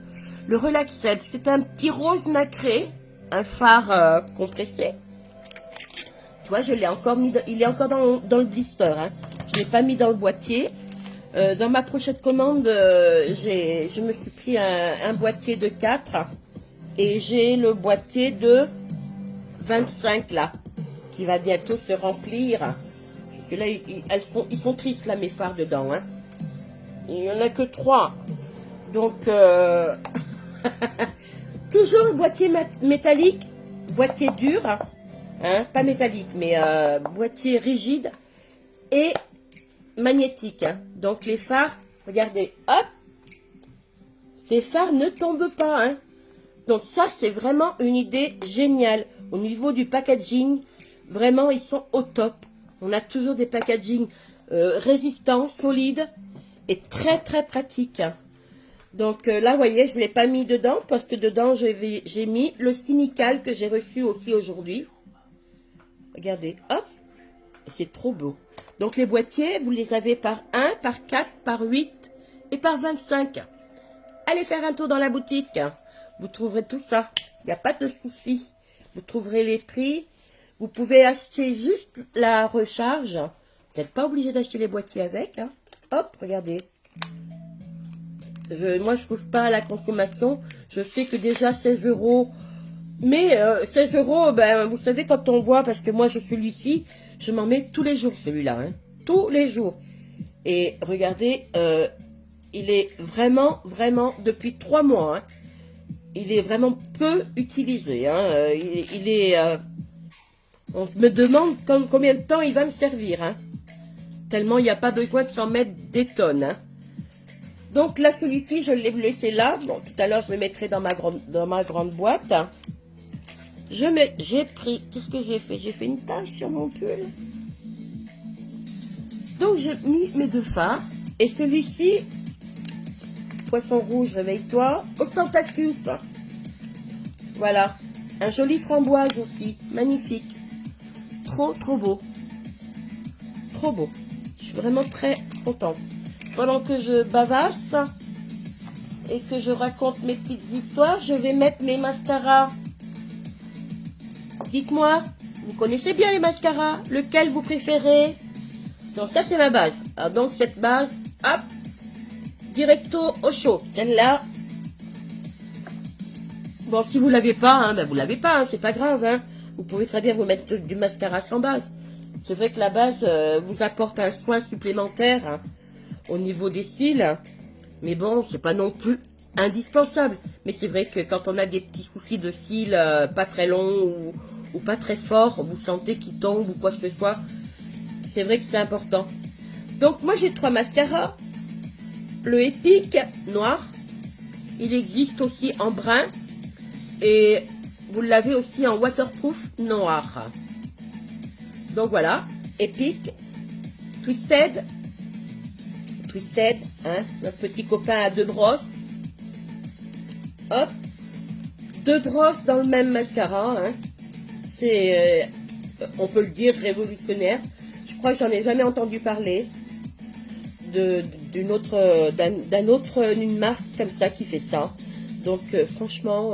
Le Relaxed, c'est un petit rose nacré. Un fard compressé. Tu vois, je l'ai encore mis, il est encore dans le blister. Hein. Je ne l'ai pas mis dans le boîtier. Dans ma prochaine commande, je me suis pris un boîtier de 4 et j'ai le boîtier de 25 là, qui va bientôt se remplir. Parce que là, ils sont tristes là, mes fards dedans. Hein. Il n'y en a que 3. Donc, toujours le boîtier métallique, boîtier dur, hein, pas métallique, mais boîtier rigide et magnétique. Hein. Donc les phares, regardez, hop, les phares ne tombent pas. Hein. Donc ça, c'est vraiment une idée géniale. Au niveau du packaging, vraiment, ils sont au top. On a toujours des packaging résistants, solides et très très pratiques. Hein. Donc là, vous voyez, je ne l'ai pas mis dedans parce que dedans, j'ai mis le Cynical que j'ai reçu aussi aujourd'hui. Regardez, hop, c'est trop beau. Donc les boîtiers, vous les avez par 1, par 4, par 8 et par 25. Allez faire un tour dans la boutique. Vous trouverez tout ça. Il n'y a pas de souci. Vous trouverez les prix. Vous pouvez acheter juste la recharge. Vous n'êtes pas obligé d'acheter les boîtiers avec. Hein. Hop, regardez. Moi, je ne trouve pas à la consommation. Je sais que déjà 16 €. Mais 16 €, ben, vous savez, quand on voit, parce que moi, celui-ci, je m'en mets tous les jours, celui-là. Hein, tous les jours. Et regardez, il est vraiment, vraiment, depuis 3 mois, hein, il est vraiment peu utilisé. Hein, on me demande combien de temps il va me servir. Hein, tellement il n'y a pas besoin de s'en mettre des tonnes. Hein. Donc là, celui-ci, je l'ai laissé là. Bon, tout à l'heure, je le mettrai dans ma grande boîte. J'ai pris, qu'est-ce que j'ai fait? J'ai fait une tache sur mon pull. Donc, j'ai mis mes 2 fards. Et celui-ci, poisson rouge, réveille-toi. Ostentatious. Voilà. Un joli framboise aussi. Magnifique. Trop, trop beau. Trop beau. Je suis vraiment très contente. Pendant que je bavasse et que je raconte mes petites histoires, je vais mettre mes mascaras. Dites-moi, vous connaissez bien les mascaras? Lequel vous préférez? Donc ça, c'est ma base. Alors donc cette base, hop, directo au chaud. Celle-là, bon, si vous l'avez pas, hein, ben vous l'avez pas, hein, c'est pas grave. Hein. Vous pouvez très bien vous mettre du mascara sans base. C'est vrai que la base vous apporte un soin supplémentaire hein, au niveau des cils. Mais bon, c'est pas non plus indispensable. Mais c'est vrai que quand on a des petits soucis de cils pas très longs ou pas très forts, vous sentez qu'ils tombent ou quoi que ce soit, c'est vrai que c'est important. Donc moi j'ai 3 mascaras. Le Epic noir. Il existe aussi en brun. Et vous l'avez aussi en waterproof noir. Donc voilà. Epic. Twisted. Twisted. Hein, notre petit copain à 2 brosses. Hop. 2 brosses dans le même mascara. Hein. C'est, on peut le dire, révolutionnaire. Je crois que j'en ai jamais entendu parler d'une marque comme ça qui fait ça. Donc franchement,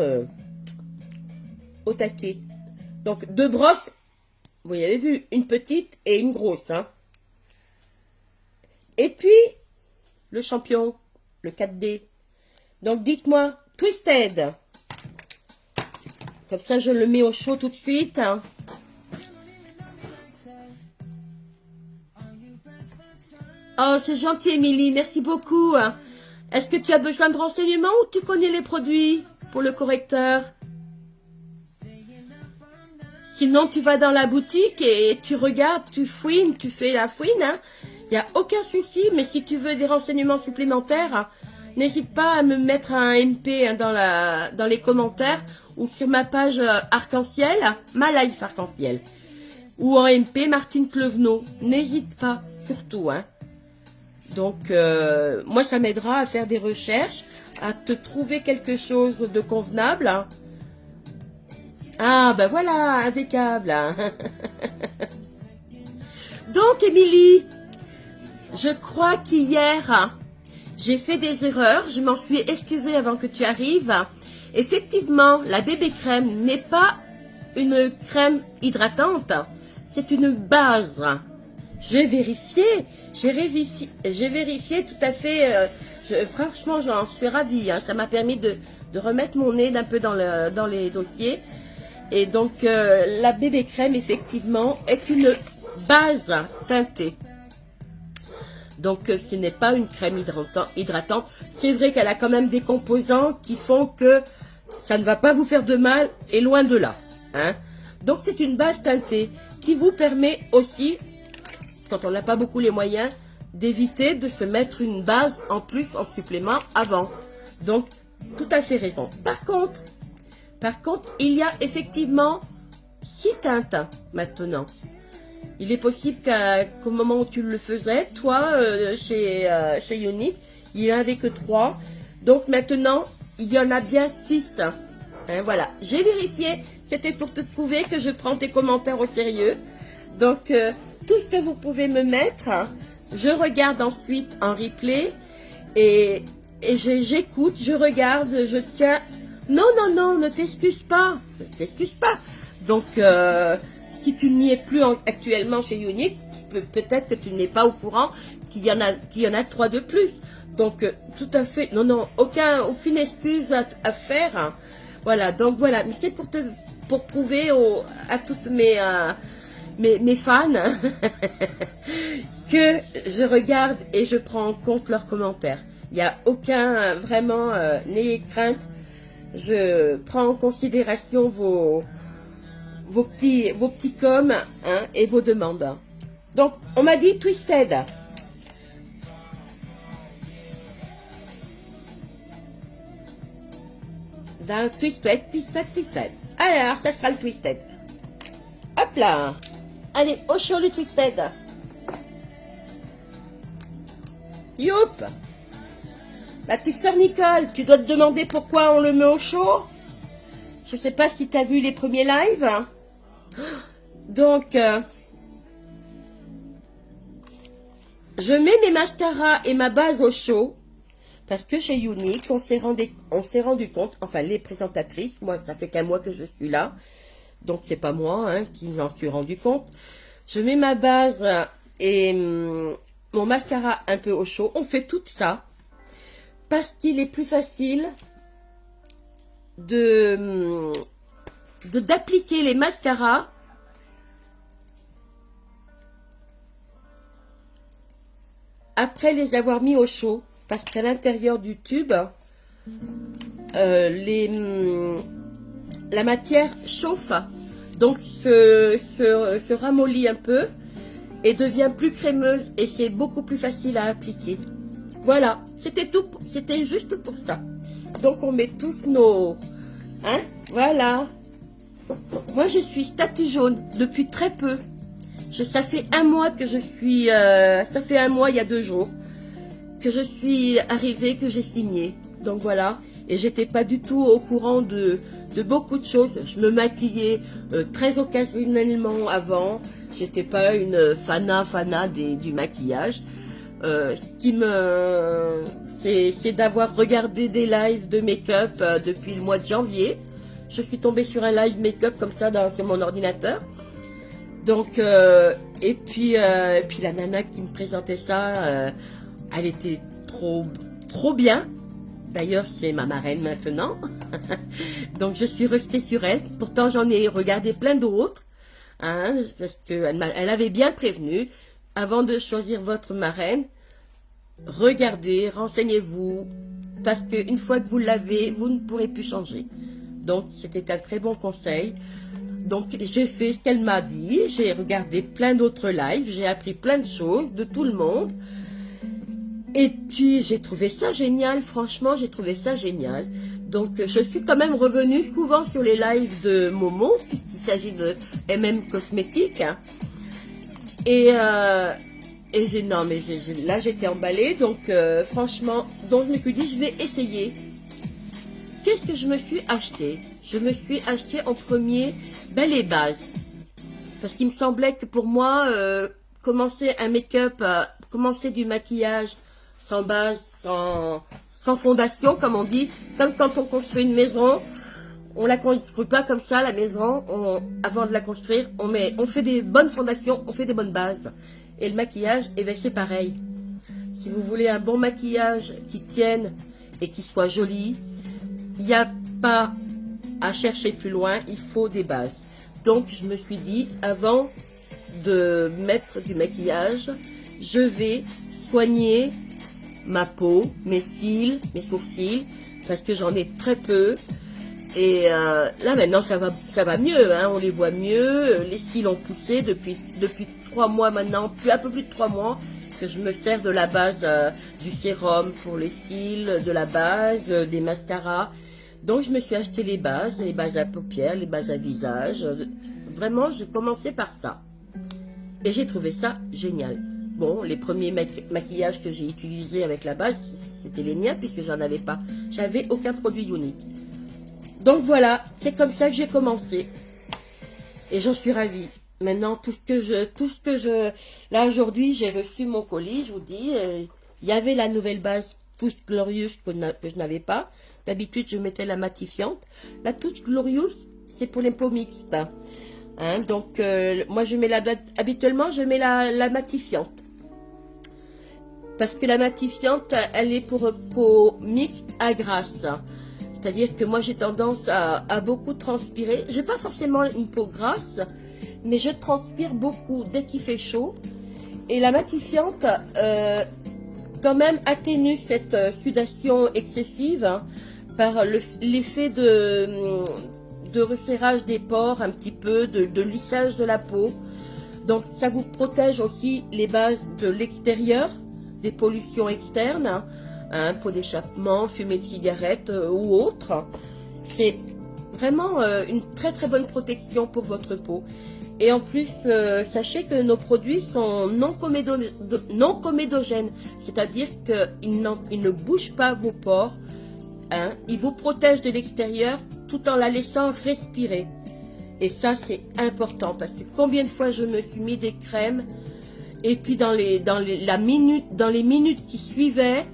au taquet. Donc 2 brosses, vous avez vu, une petite et une grosse. Hein. Et puis, le champion, le 4D. Donc dites-moi, Twisted. Comme ça, je le mets au chaud tout de suite. Hein. Oh, c'est gentil, Émilie. Merci beaucoup. Est-ce que tu as besoin de renseignements ou tu connais les produits pour le correcteur? Sinon, tu vas dans la boutique et tu regardes, tu fouines, tu fais la fouine. Il n'y a aucun souci. Mais si tu veux des renseignements supplémentaires, n'hésite pas à me mettre un MP dans les commentaires ou sur ma page arc-en-ciel, ma life arc-en-ciel. Ou en MP, Martine Pleuvenot. N'hésite pas, surtout. Hein. Donc, moi, ça m'aidera à faire des recherches, à te trouver quelque chose de convenable. Ah, ben voilà, impeccable. Donc, Émilie, je crois qu'hier, j'ai fait des erreurs. Je m'en suis excusée avant que tu arrives. Effectivement, la bébé crème n'est pas une crème hydratante. C'est une base. J'ai vérifié tout à fait. Franchement, j'en suis ravie. Hein. Ça m'a permis de remettre mon nez un peu dans les dossiers. Et donc, la bébé crème, effectivement, est une base teintée. Donc, ce n'est pas une crème hydratante. C'est vrai qu'elle a quand même des composants qui font que ça ne va pas vous faire de mal, et loin de là. Hein. Donc, c'est une base teintée qui vous permet aussi, quand on n'a pas beaucoup les moyens, d'éviter de se mettre une base en plus, en supplément, avant. Donc, tout à fait raison. Par contre, il y a effectivement 6 teintes maintenant. Il est possible qu'au moment où tu le faisais, toi, chez Younique, il n'y en avait que 3. Donc maintenant, il y en a bien 6. Hein, voilà, j'ai vérifié. C'était pour te prouver que je prends tes commentaires au sérieux. Donc, tout ce que vous pouvez me mettre, je regarde ensuite en replay. Et j'écoute, je regarde, je tiens... Non, ne t'excuse pas. Ne t'excuse pas. Donc, si tu n'y es plus actuellement chez Younique, peut-être que tu n'es pas au courant qu'il y en a 3 de plus. Donc, tout à fait, non, aucune excuse à faire. Hein. Voilà, donc voilà, mais c'est pour prouver à toutes mes fans que je regarde et je prends en compte leurs commentaires. Il n'y a aucun, vraiment, n'ayez crainte. Je prends en considération vos petits coms hein, et vos demandes. Donc, on m'a dit Twisted. d'un twisted, twisted, twisted. Alors, ça sera le twisted. Hop là. Allez, au chaud le twisted. Youp. Ma petite sœur Nicole, tu dois te demander pourquoi on le met au chaud. Je sais pas si tu as vu les premiers lives. Donc, je mets mes mascaras et ma base au chaud. Parce que chez Unique, on s'est rendu compte, enfin les présentatrices, moi ça fait qu'un mois que je suis là, donc c'est pas moi qui m'en suis rendu compte. Je mets ma base et mon mascara un peu au chaud. On fait tout ça parce qu'il est plus facile d'appliquer les mascaras après les avoir mis au chaud. Parce qu'à l'intérieur du tube, la matière chauffe, donc se ramollit un peu et devient plus crémeuse et c'est beaucoup plus facile à appliquer. Voilà, c'était tout, c'était juste pour ça. Donc on met tous nos... voilà. Moi je suis statue jaune depuis très peu. Ça fait un mois que je suis... ça fait un mois il y a 2 jours. Que je suis arrivée, que j'ai signé. Donc voilà. Et j'étais pas du tout au courant de beaucoup de choses. Je me maquillais très occasionnellement avant. J'étais pas une fana du maquillage. C'est d'avoir regardé des lives de make-up depuis le mois de janvier. Je suis tombée sur un live make-up comme ça sur mon ordinateur. Donc, et puis la nana qui me présentait ça... elle était trop bien. D'ailleurs, c'est ma marraine maintenant. Donc, je suis restée sur elle. Pourtant, j'en ai regardé plein d'autres. Parce qu'elle avait bien prévenu. Avant de choisir votre marraine, regardez, renseignez-vous. Parce qu'une fois que vous l'avez, vous ne pourrez plus changer. Donc, c'était un très bon conseil. Donc, j'ai fait ce qu'elle m'a dit. J'ai regardé plein d'autres lives. J'ai appris plein de choses de tout le monde. Et puis, j'ai trouvé ça génial, franchement, j'ai trouvé ça génial. Donc, je suis quand même revenue souvent sur les lives de Momo, puisqu'il s'agit de MM Cosmétiques. Et non, mais là, j'étais emballée, donc franchement, donc je me suis dit, je vais essayer. Qu'est-ce que je me suis acheté? Je me suis acheté en premier, les bases. Parce qu'il me semblait que pour moi, commencer un make-up, commencer du maquillage, sans base, sans fondation, comme on dit. Comme quand on construit une maison, on la construit pas comme ça, la maison. Avant de la construire, on fait des bonnes fondations, on fait des bonnes bases. Et le maquillage, c'est pareil. Si vous voulez un bon maquillage qui tienne et qui soit joli, il n'y a pas à chercher plus loin, il faut des bases. Donc, je me suis dit, avant de mettre du maquillage, je vais soigner ma peau, mes cils, mes sourcils, parce que j'en ai très peu. Et là maintenant ça va mieux, on les voit mieux, les cils ont poussé depuis 3 mois maintenant, un peu plus de 3 mois que je me sers de la base du sérum pour les cils, de la base, des mascaras. Donc je me suis acheté les bases à paupières, les bases à visage. Vraiment, j'ai commencé par ça. Et j'ai trouvé ça génial. Bon, les premiers maquillages que j'ai utilisés avec la base, c'était les miens puisque j'en avais pas. J'avais aucun produit unique. Donc voilà, c'est comme ça que j'ai commencé. Et j'en suis ravie. Maintenant, tout ce que je... Là, aujourd'hui, j'ai reçu mon colis, je vous dis. Il y avait la nouvelle base Touche Glorious que je n'avais pas. D'habitude, je mettais la matifiante. La Touche Glorious, c'est pour les peaux mixtes. Donc, moi, habituellement, je mets la matifiante. Parce que la matifiante, elle est pour peau mixte à grasse. C'est-à-dire que moi, j'ai tendance à beaucoup transpirer. J'ai pas forcément une peau grasse, mais je transpire beaucoup dès qu'il fait chaud. Et la matifiante, quand même, atténue cette sudation excessive par l'effet de resserrage des pores, un petit peu, de lissage de la peau. Donc, ça vous protège aussi les bases de l'extérieur, des pollutions externes, peau d'échappement, fumée de cigarette ou autre. C'est vraiment une très très bonne protection pour votre peau. Et en plus, sachez que nos produits sont non comédogènes, c'est-à-dire qu'ils ne bougent pas vos pores. Hein, ils vous protègent de l'extérieur tout en la laissant respirer. Et ça, c'est important parce que combien de fois je me suis mis des crèmes et puis dans les minutes qui suivaient,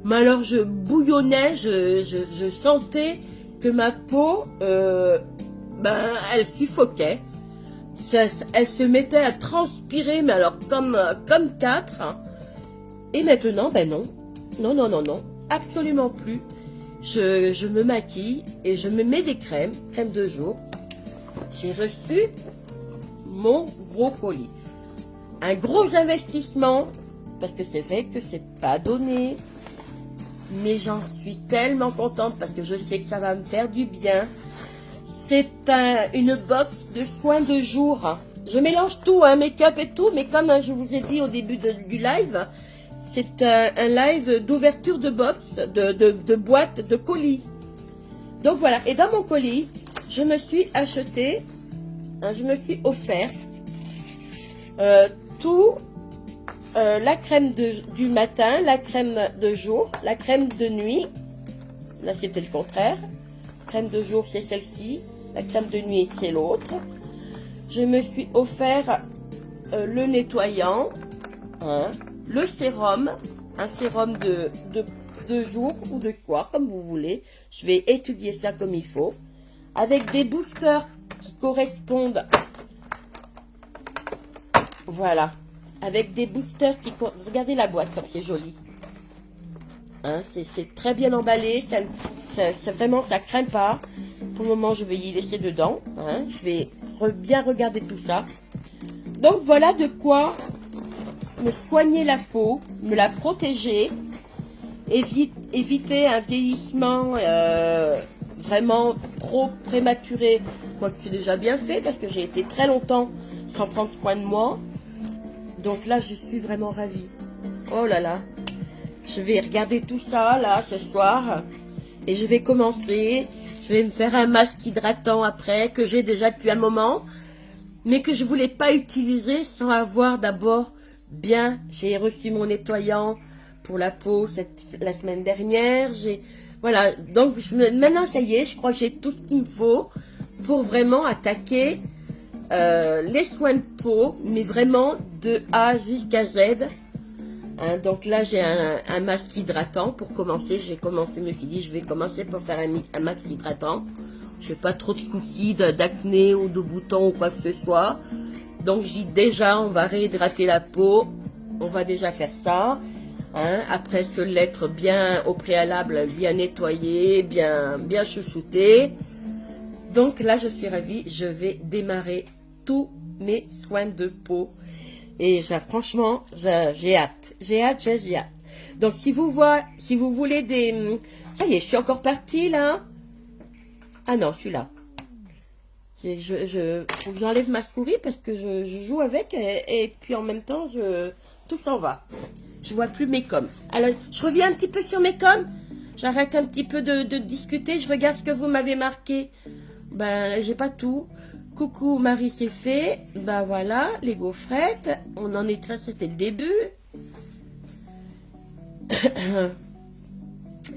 mais alors je bouillonnais, je sentais que ma peau, elle suffoquait. Elle se mettait à transpirer, mais alors comme quatre. Hein. Et maintenant, non, absolument plus. Je me maquille et je me mets des crèmes de jour. J'ai reçu mon gros colis. Un gros investissement, parce que c'est vrai que c'est pas donné. Mais j'en suis tellement contente parce que je sais que ça va me faire du bien. C'est une box de soins de jour. Je mélange tout, make-up et tout, mais comme je vous ai dit au début du live, c'est un live d'ouverture de box, de boîte, de colis. Donc voilà, et dans mon colis, je me suis acheté, je me suis offert la crème du matin, la crème de jour, la crème de nuit. Là, c'était le contraire. Crème de jour, c'est celle-ci. La crème de nuit, c'est l'autre. Je me suis offert le nettoyant, hein, le sérum, un sérum de jour ou de soir, comme vous voulez. Je vais étudier ça comme il faut. Avec des boosters qui correspondent. Voilà. Avec des boosters qui... Regardez la boîte, comme c'est joli. Hein, c'est très bien emballé. Vraiment, ça craint pas. Pour le moment, je vais y laisser dedans. Hein. Je vais bien regarder tout ça. Donc, voilà de quoi me soigner la peau, me la protéger, éviter un vieillissement vraiment trop prématuré. Moi, que c'est déjà bien fait parce que j'ai été très longtemps sans prendre soin de moi. Donc là, je suis vraiment ravie. Oh là là. Je vais regarder tout ça, là, ce soir. Et je vais commencer. Je vais me faire un masque hydratant après, que j'ai déjà depuis un moment. Mais que je ne voulais pas utiliser sans avoir d'abord bien... J'ai reçu mon nettoyant pour la peau la semaine dernière. Voilà. Donc, maintenant, ça y est, je crois que j'ai tout ce qu'il me faut pour vraiment attaquer les soins de peau, mais vraiment de A jusqu'à Z. Hein, donc là, j'ai un masque hydratant pour commencer. Je me suis dit, je vais commencer pour faire un masque hydratant. Je n'ai pas trop de soucis d'acné ou de boutons ou quoi que ce soit. Donc, je dis déjà, on va réhydrater la peau. On va déjà faire ça. Hein, après se l'être bien au préalable, bien nettoyé, bien chouchouté. Donc là, je suis ravie. Je vais démarrer tous mes soins de peau. Et franchement, j'ai hâte. J'ai hâte. Donc, si vous voulez des... Ça y est, je suis encore partie, là. Ah non, je suis là. Faut que j'enlève ma souris parce que je joue avec et puis en même temps, tout s'en va. Je vois plus mes coms. Alors, je reviens un petit peu sur mes coms. J'arrête un petit peu de discuter. Je regarde ce que vous m'avez marqué. Ben, j'ai pas tout. Coucou Marie, c'est fait. Ben voilà, les gaufrettes. On en est là, c'était le début.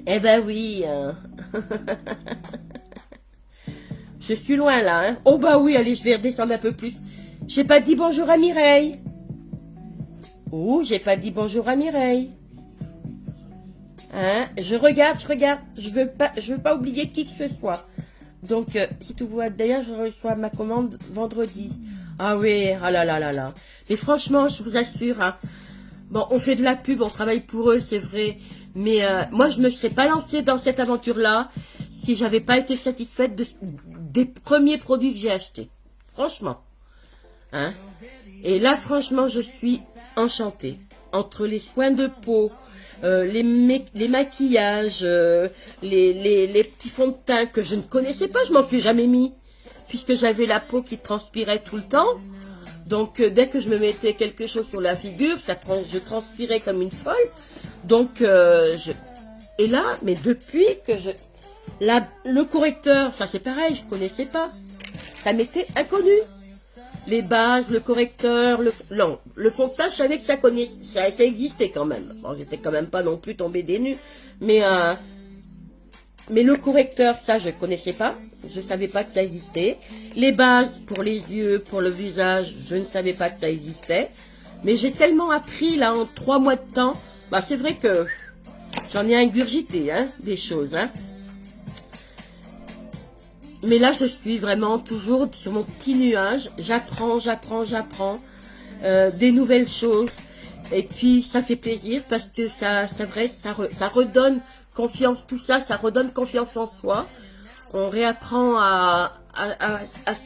Eh ben oui. Je suis loin là. Hein. Oh bah oui, allez, je vais redescendre un peu plus. J'ai pas dit bonjour à Mireille. Oh, j'ai pas dit bonjour à Mireille. Hein, je regarde. Je veux pas oublier qui que ce soit. Donc, si tu vois, d'ailleurs, je reçois ma commande vendredi. Ah oui, ah là là là là. Mais franchement, je vous assure, hein, bon, on fait de la pub, on travaille pour eux, c'est vrai. Mais moi, je ne me serais pas lancée dans cette aventure-là si j'avais pas été satisfaite des premiers produits que j'ai achetés. Franchement. Hein. Et là, franchement, je suis enchantée. Entre les soins de peau, les maquillages, les petits fonds de teint que je ne connaissais pas, je m'en suis jamais mis. Puisque j'avais la peau qui transpirait tout le temps. Donc, dès que je me mettais quelque chose sur la figure, je transpirais comme une folle. Donc, et là, mais depuis que Le correcteur, ça c'est pareil, je connaissais pas. Ça m'était inconnu. Les bases, le correcteur, non, le fond de teint, je savais que ça existait quand même. Bon, j'étais quand même pas non plus tombée des nues, mais le correcteur, ça je connaissais pas. Je savais pas que ça existait. Les bases pour les yeux, pour le visage, je ne savais pas que ça existait. Mais j'ai tellement appris là en 3 mois de temps. Bah c'est vrai que j'en ai ingurgité, hein, des choses, hein. Mais là, je suis vraiment toujours sur mon petit nuage. J'apprends des nouvelles choses. Et puis, ça fait plaisir parce que ça redonne confiance, tout ça, ça redonne confiance en soi. On réapprend à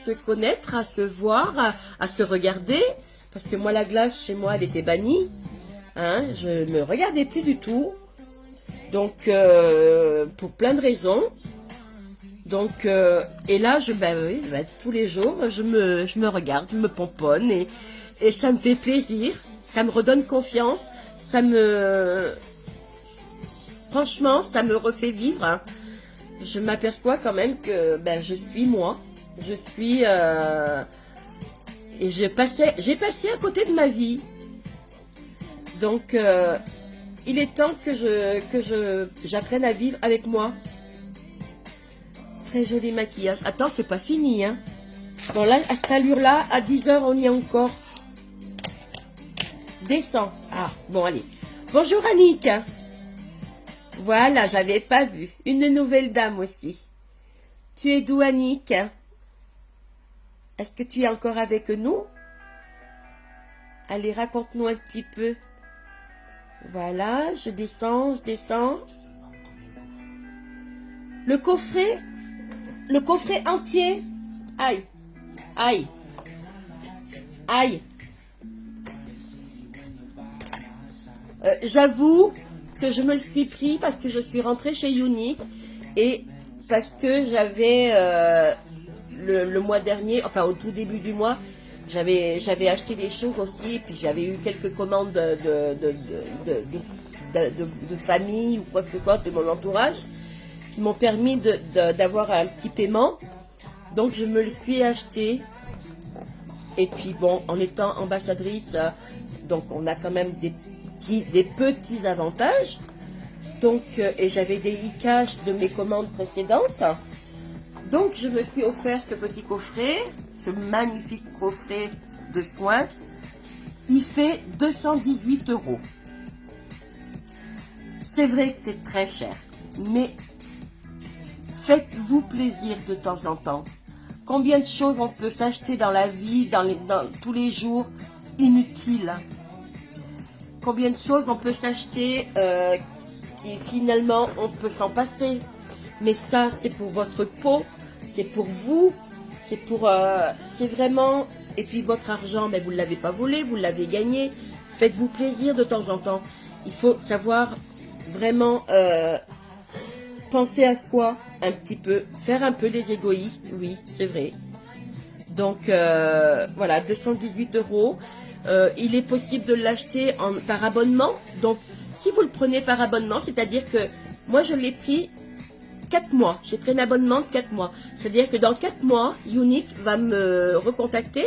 se connaître, à se voir, à se regarder. Parce que moi, la glace, chez moi, elle était bannie. Hein, je ne me regardais plus du tout. Donc, pour plein de raisons. Donc, et là, tous les jours, je me regarde, je me pomponne et ça me fait plaisir, ça me redonne confiance, franchement, ça me refait vivre, hein. Je m'aperçois quand même que, je suis moi, et j'ai passé à côté de ma vie. Donc, il est temps que j'apprenne à vivre avec moi. Très joli maquillage. Attends, c'est pas fini, hein. Bon, là, à cette allure-là, à 10h, on y est encore. Descends. Ah, bon, allez. Bonjour, Annick. Voilà, j'avais pas vu. Une nouvelle dame aussi. Tu es d'où, Annick? Est-ce que tu es encore avec nous? Allez, raconte-nous un petit peu. Voilà, je descends. Le coffret entier. Aïe. J'avoue que je me le suis pris parce que je suis rentrée chez Unique et parce que j'avais le mois dernier, enfin au tout début du mois, j'avais acheté des choses aussi, et puis j'avais eu quelques commandes de famille ou quoi que ce soit de mon entourage qui m'ont permis d'avoir un petit paiement. Donc je me le suis acheté. Et puis bon, en étant ambassadrice, donc on a quand même des petits avantages. Donc, et j'avais des e-cash de mes commandes précédentes. Donc je me suis offert ce petit coffret, ce magnifique coffret de soins. Il fait 218 €. C'est vrai que c'est très cher, mais faites-vous plaisir de temps en temps. Combien de choses on peut s'acheter dans la vie, dans tous les jours, inutiles. Combien de choses on peut s'acheter qui finalement on peut s'en passer. Mais ça, c'est pour votre peau, c'est pour vous, c'est vraiment. Et puis votre argent, vous ne l'avez pas volé, vous l'avez gagné. Faites-vous plaisir de temps en temps. Il faut savoir vraiment penser à soi un petit peu, faire un peu les égoïstes, oui, c'est vrai. Donc voilà, 218 €. Il est possible de l'acheter par abonnement. Donc si vous le prenez par abonnement, c'est-à-dire que moi je l'ai pris 4 mois. J'ai pris un abonnement de 4 mois. C'est-à-dire que dans 4 mois, Unique va me recontacter,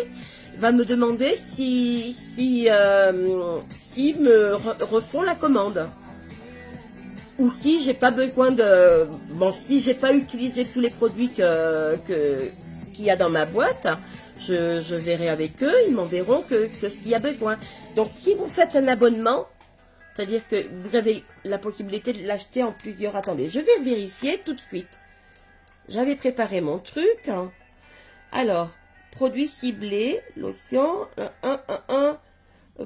va me demander si me refont la commande. Ou si j'ai pas besoin de... Bon, si j'ai pas utilisé tous les produits qu'il y a dans ma boîte, je verrai avec eux, ils m'enverront que ce qu'il y a besoin. Donc, si vous faites un abonnement, c'est-à-dire que vous avez la possibilité de l'acheter en plusieurs... Attendez, je vais vérifier tout de suite. J'avais préparé mon truc. Alors, produits ciblés, lotion,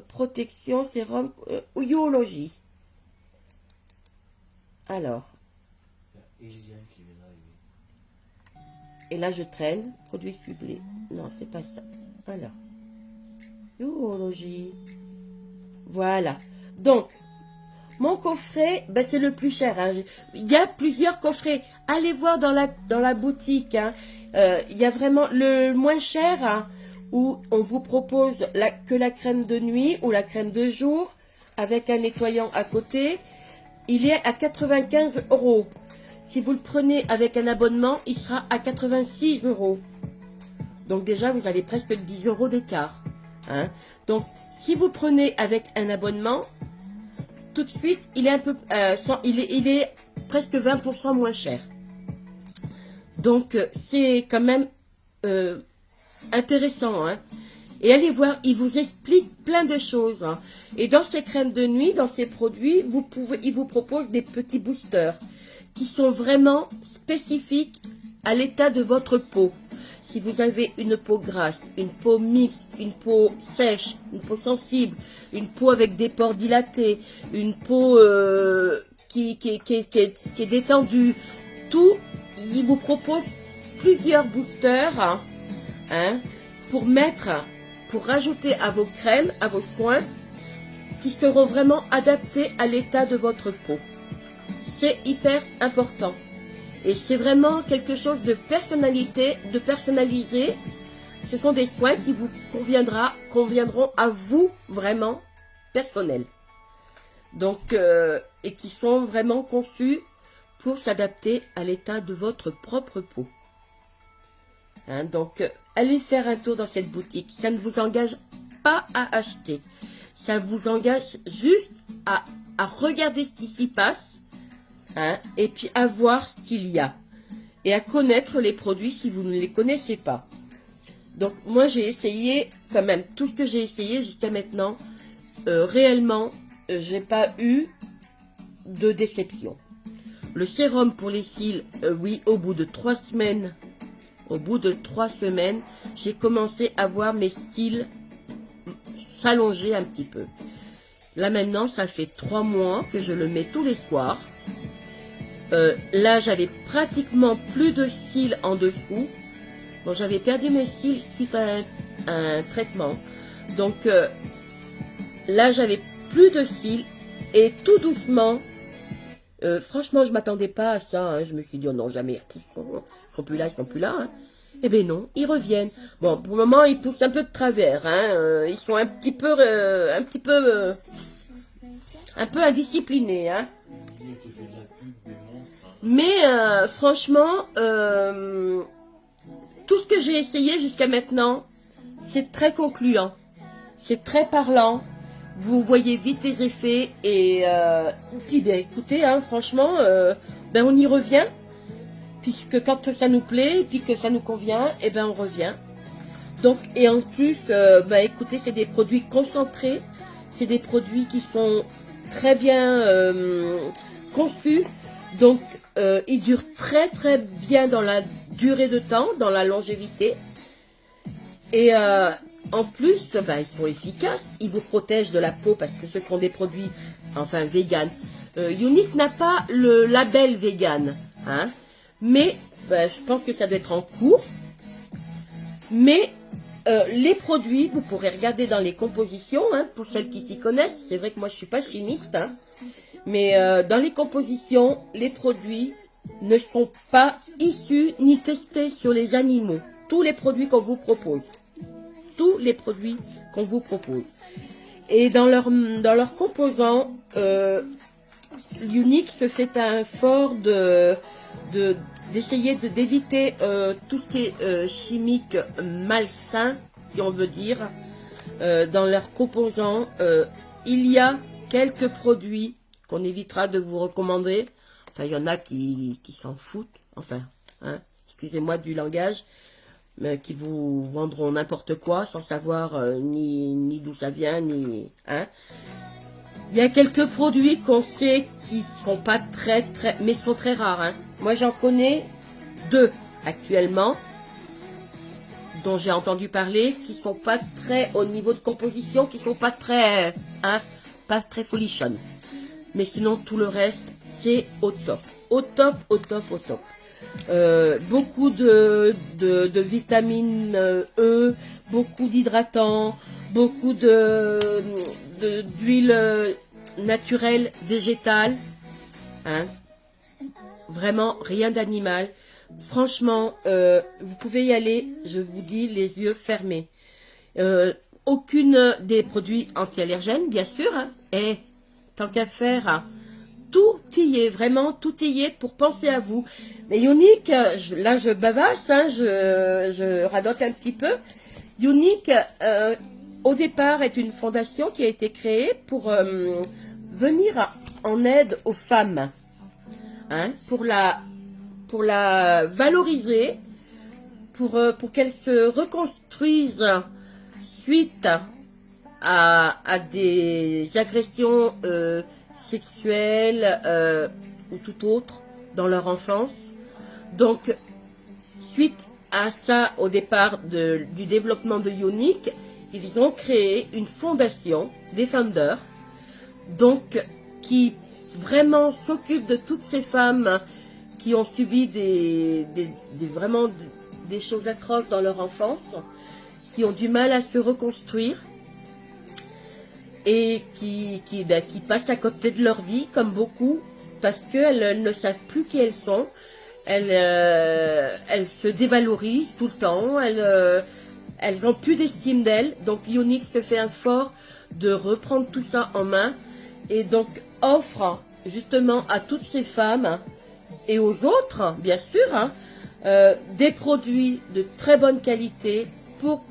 protection, sérum, Ouyologie. Alors, et là je traîne, produits ciblés. Non, c'est pas ça. Alors, urologie. Voilà. Donc, mon coffret, c'est le plus cher. Hein. Il y a plusieurs coffrets. Allez voir dans la boutique. Hein. Il y a vraiment le moins cher, hein, où on vous propose que la crème de nuit ou la crème de jour avec un nettoyant à côté. Il est à 95 €. Si vous le prenez avec un abonnement, il sera à 86 €. Donc déjà, vous avez presque 10 € d'écart. Hein. Donc, si vous prenez avec un abonnement, tout de suite, il est presque 20% moins cher. Donc, c'est quand même intéressant. Hein. Et allez voir, il vous explique plein de choses. Hein. Et dans ces crèmes de nuit, dans ces produits, il vous propose des petits boosters qui sont vraiment spécifiques à l'état de votre peau. Si vous avez une peau grasse, une peau mixte, une peau sèche, une peau sensible, une peau avec des pores dilatés, une peau qui est détendue, tout, il vous propose plusieurs boosters hein, pour rajouter à vos crèmes, à vos soins, qui seront vraiment adaptés à l'état de votre peau. C'est hyper important. Et c'est vraiment quelque chose de personnalisé. Ce sont des soins qui vous conviendront à vous vraiment personnels. Donc, et qui sont vraiment conçus pour s'adapter à l'état de votre propre peau. Hein, donc, allez faire un tour dans cette boutique. Ça ne vous engage pas à acheter. Ça vous engage juste à regarder ce qui s'y passe. Hein, et puis à voir ce qu'il y a. Et à connaître les produits si vous ne les connaissez pas. Donc, moi, j'ai essayé quand même tout ce que j'ai essayé jusqu'à maintenant. Réellement, j'ai pas eu de déception. Le sérum pour les cils, oui, au bout de 3 semaines, j'ai commencé à voir mes cils s'allonger un petit peu. Là maintenant, ça fait 3 mois que je le mets tous les soirs. Là, j'avais pratiquement plus de cils en dessous. Bon, j'avais perdu mes cils suite à un traitement. Donc, là, j'avais plus de cils. Et tout doucement, franchement, je m'attendais pas à ça. Hein. Je me suis dit, oh non, jamais. Ils sont plus là, ils sont plus là. Hein. Eh bien non, ils reviennent. Bon, pour le moment, ils poussent un peu de travers. Hein. Ils sont un peu indisciplinés. Hein. Mais franchement, tout ce que j'ai essayé jusqu'à maintenant, c'est très concluant. C'est très parlant. Vous voyez vite les effets. Et puis, ben, écoutez, hein, franchement, ben, on y revient. Puisque quand ça nous plaît, et puis que ça nous convient, et ben on revient. Donc, et en plus, ben, écoutez, c'est des produits concentrés. C'est des produits qui sont très bien conçus. Donc, ils durent très très bien dans la durée de temps, dans la longévité. Et en plus, ben, ils sont efficaces. Ils vous protègent de la peau parce que ce sont des produits, enfin, vegan. Younique n'a pas le label vegan, hein. Mais, ben, je pense que ça doit être en cours. Mais, les produits, vous pourrez regarder dans les compositions, hein, pour celles qui s'y connaissent. C'est vrai que moi, je suis pas chimiste, hein. Mais dans les compositions, les produits ne sont pas issus ni testés sur les animaux. Tous les produits qu'on vous propose. Tous les produits qu'on vous propose. Et dans leurs composants, Younique se fait un effort d'essayer d'éviter tout ce qui est chimique malsain, si on veut dire. Dans leurs composants, il y a quelques produits qu'on évitera de vous recommander. Enfin, il y en a qui s'en foutent. Enfin, hein, excusez-moi du langage, mais qui vous vendront n'importe quoi sans savoir ni d'où ça vient, ni... Hein. Il y a quelques produits qu'on sait qui sont pas très, mais sont très rares. Hein. Moi, j'en connais 2 actuellement, dont j'ai entendu parler, qui sont pas très, au niveau de composition, qui sont pas très, hein, pas très folichonnes. Mais sinon, tout le reste, c'est au top. Au top, au top, au top. Beaucoup de vitamine E, beaucoup d'hydratants, beaucoup d'huile naturelle, végétale. Hein. Vraiment, rien d'animal. Franchement, vous pouvez y aller, je vous dis, les yeux fermés. Aucune des produits anti-allergènes, bien sûr. Hein. Et tant qu'à faire, hein, tout y est, vraiment, tout y est pour penser à vous. Mais Unique, là je bavasse, hein, je radote un petit peu. Unique, au départ, est une fondation qui a été créée pour venir en aide aux femmes, hein, pour la valoriser, pour qu'elles se reconstruisent suite à des agressions sexuelles ou tout autre dans leur enfance. Donc, suite à ça, au départ du développement de Unique, ils ont créé une fondation, des founders, donc qui vraiment s'occupe de toutes ces femmes qui ont subi vraiment des choses atroces dans leur enfance, qui ont du mal à se reconstruire et qui passent à côté de leur vie, comme beaucoup, parce qu'elles ne savent plus qui elles sont. Elles se dévalorisent tout le temps, elles n'ont plus d'estime d'elles. Donc Unique se fait un fort de reprendre tout ça en main et donc offre justement à toutes ces femmes et aux autres, bien sûr, hein, des produits de très bonne qualité pour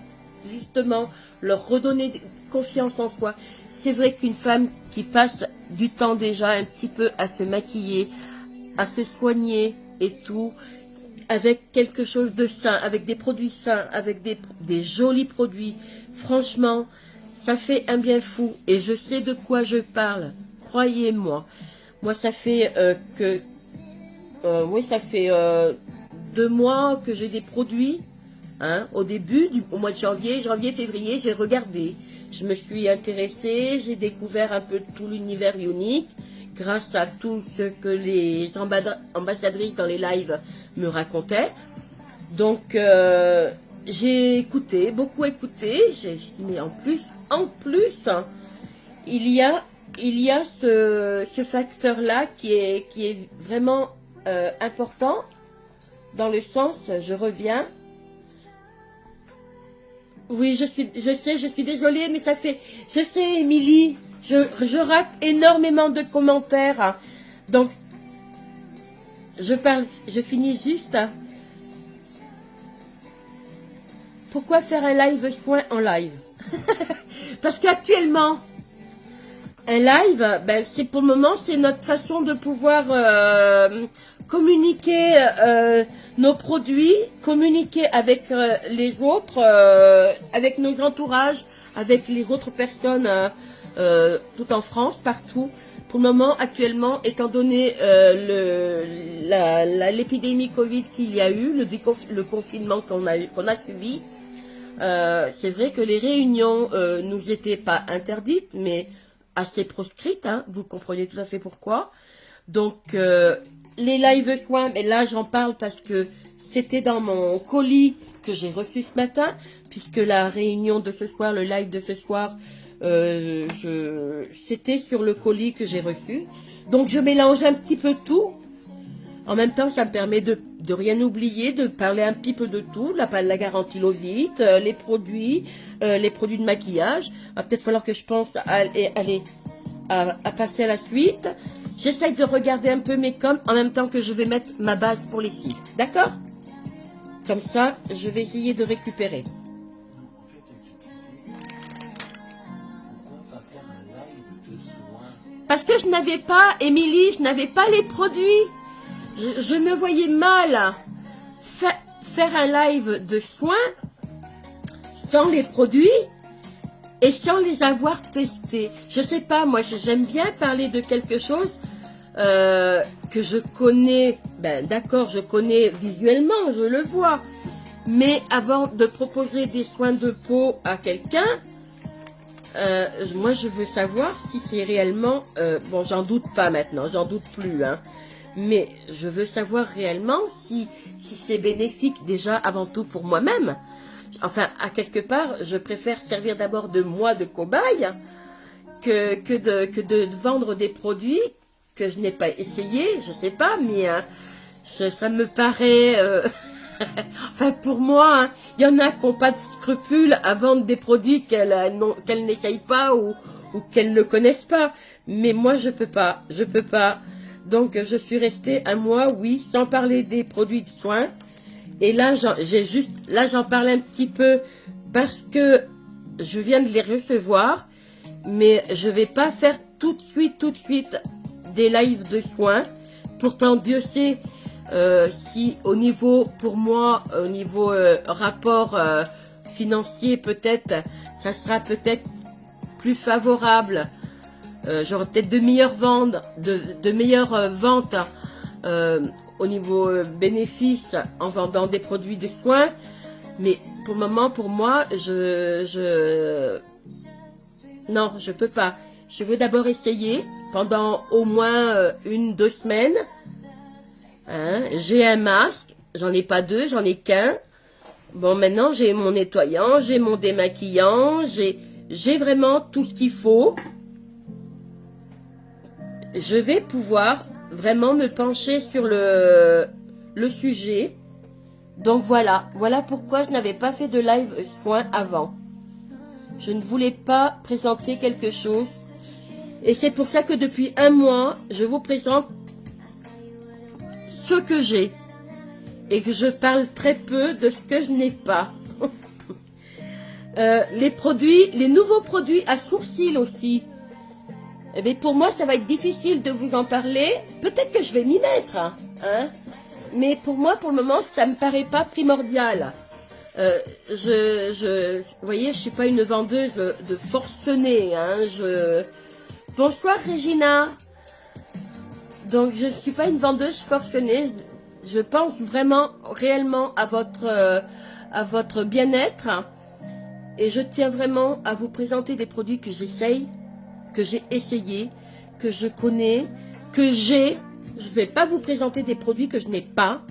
justement leur redonner confiance en soi. C'est vrai qu'une femme qui passe du temps déjà un petit peu à se maquiller, à se soigner et tout, avec quelque chose de sain, avec des produits sains, avec des jolis produits, franchement, ça fait un bien fou. Et je sais de quoi je parle, croyez-moi. Moi, ça fait oui, ça fait 2 mois que j'ai des produits. Hein, au début, au mois de janvier, février, j'ai regardé. Je me suis intéressée, j'ai découvert un peu tout l'univers Unique grâce à tout ce que les ambassadrices dans les lives me racontaient. Donc, j'ai écouté, beaucoup écouté. J'ai dit, mais en plus, hein, il y a ce facteur-là qui est vraiment important dans le sens, je reviens. Oui, je suis désolée, mais ça fait, je sais, Émilie, je rate énormément de commentaires, hein. Donc, je finis juste. Pourquoi faire un live soin en live? Parce qu'actuellement, un live, ben, c'est pour le moment, c'est notre façon de pouvoir communiquer nos produits, communiquer avec les autres, avec nos entourages, avec les autres personnes tout en France, partout. Pour le moment, actuellement, étant donné l'épidémie Covid qu'il y a eu, le confinement qu'on a subi, c'est vrai que les réunions nous étaient pas interdites, mais assez proscrites, hein, vous comprenez tout à fait pourquoi. Donc, les live soins, mais là j'en parle parce que c'était dans mon colis que j'ai reçu ce matin, puisque la réunion de ce soir, le live de ce soir, c'était sur le colis que j'ai reçu. Donc je mélange un petit peu tout. En même temps, ça me permet de rien oublier, de parler un petit peu de tout, la garantie Lovit, les produits de maquillage. Il va peut-être falloir que je pense à passer à la suite. J'essaye de regarder un peu mes coms en même temps que je vais mettre ma base pour les filles. D'accord? Comme ça, je vais essayer de récupérer. En fait, pourquoi pas faire un live de soins? Parce que je n'avais pas, Émilie, je n'avais pas les produits. Je me voyais mal faire un live de soins sans les produits et sans les avoir testés. Je sais pas, moi j'aime bien parler de quelque chose que je connais. Ben d'accord, je connais visuellement, je le vois. Mais avant de proposer des soins de peau à quelqu'un, moi je veux savoir si c'est réellement... bon, j'en doute pas maintenant, j'en doute plus, hein. Mais je veux savoir réellement si c'est bénéfique déjà avant tout pour moi-même. Enfin, à quelque part, je préfère servir d'abord de moi de cobaye que de vendre des produits que je n'ai pas essayé, je sais pas, mais ça me paraît... enfin, pour moi, il y en a qui n'ont pas de scrupules à vendre des produits qu'elles n'essayent pas ou qu'elles ne connaissent pas. Mais moi, je peux pas. Donc, je suis restée un mois, oui, sans parler des produits de soins. Et là, j'en parle un petit peu parce que je viens de les recevoir. Mais je vais pas faire tout de suite des lives de soins. Pourtant, Dieu sait si au niveau, pour moi, au niveau rapport financier, peut-être, ça sera peut-être plus favorable. J'aurai peut-être de meilleures ventes, de meilleures ventes au niveau bénéfice en vendant des produits de soins. Mais pour le moment, pour moi, non, je peux pas. Je veux d'abord essayer pendant au moins 1-2 semaines. Hein, j'ai un masque, j'en ai pas deux, j'en ai qu'un. Bon, maintenant j'ai mon nettoyant, j'ai mon démaquillant, j'ai vraiment tout ce qu'il faut. Je vais pouvoir vraiment me pencher sur le sujet. Donc voilà pourquoi je n'avais pas fait de live soin avant. Je ne voulais pas présenter quelque chose. Et c'est pour ça que depuis un mois, je vous présente ce que j'ai. Et que je parle très peu de ce que je n'ai pas. Les nouveaux produits à sourcils aussi. Eh bien, pour moi, ça va être difficile de vous en parler. Peut-être que je vais m'y mettre. Hein. Mais pour moi, pour le moment, ça ne me paraît pas primordial. Vous voyez, je suis pas une vendeuse de forcené. Hein, Bonsoir Regina. Donc je suis pas une vendeuse forcenée. Je pense vraiment, réellement à votre bien-être. Et je tiens vraiment à vous présenter des produits que j'essaye, que j'ai essayé, que je connais, que j'ai. Je vais pas vous présenter des produits que je n'ai pas.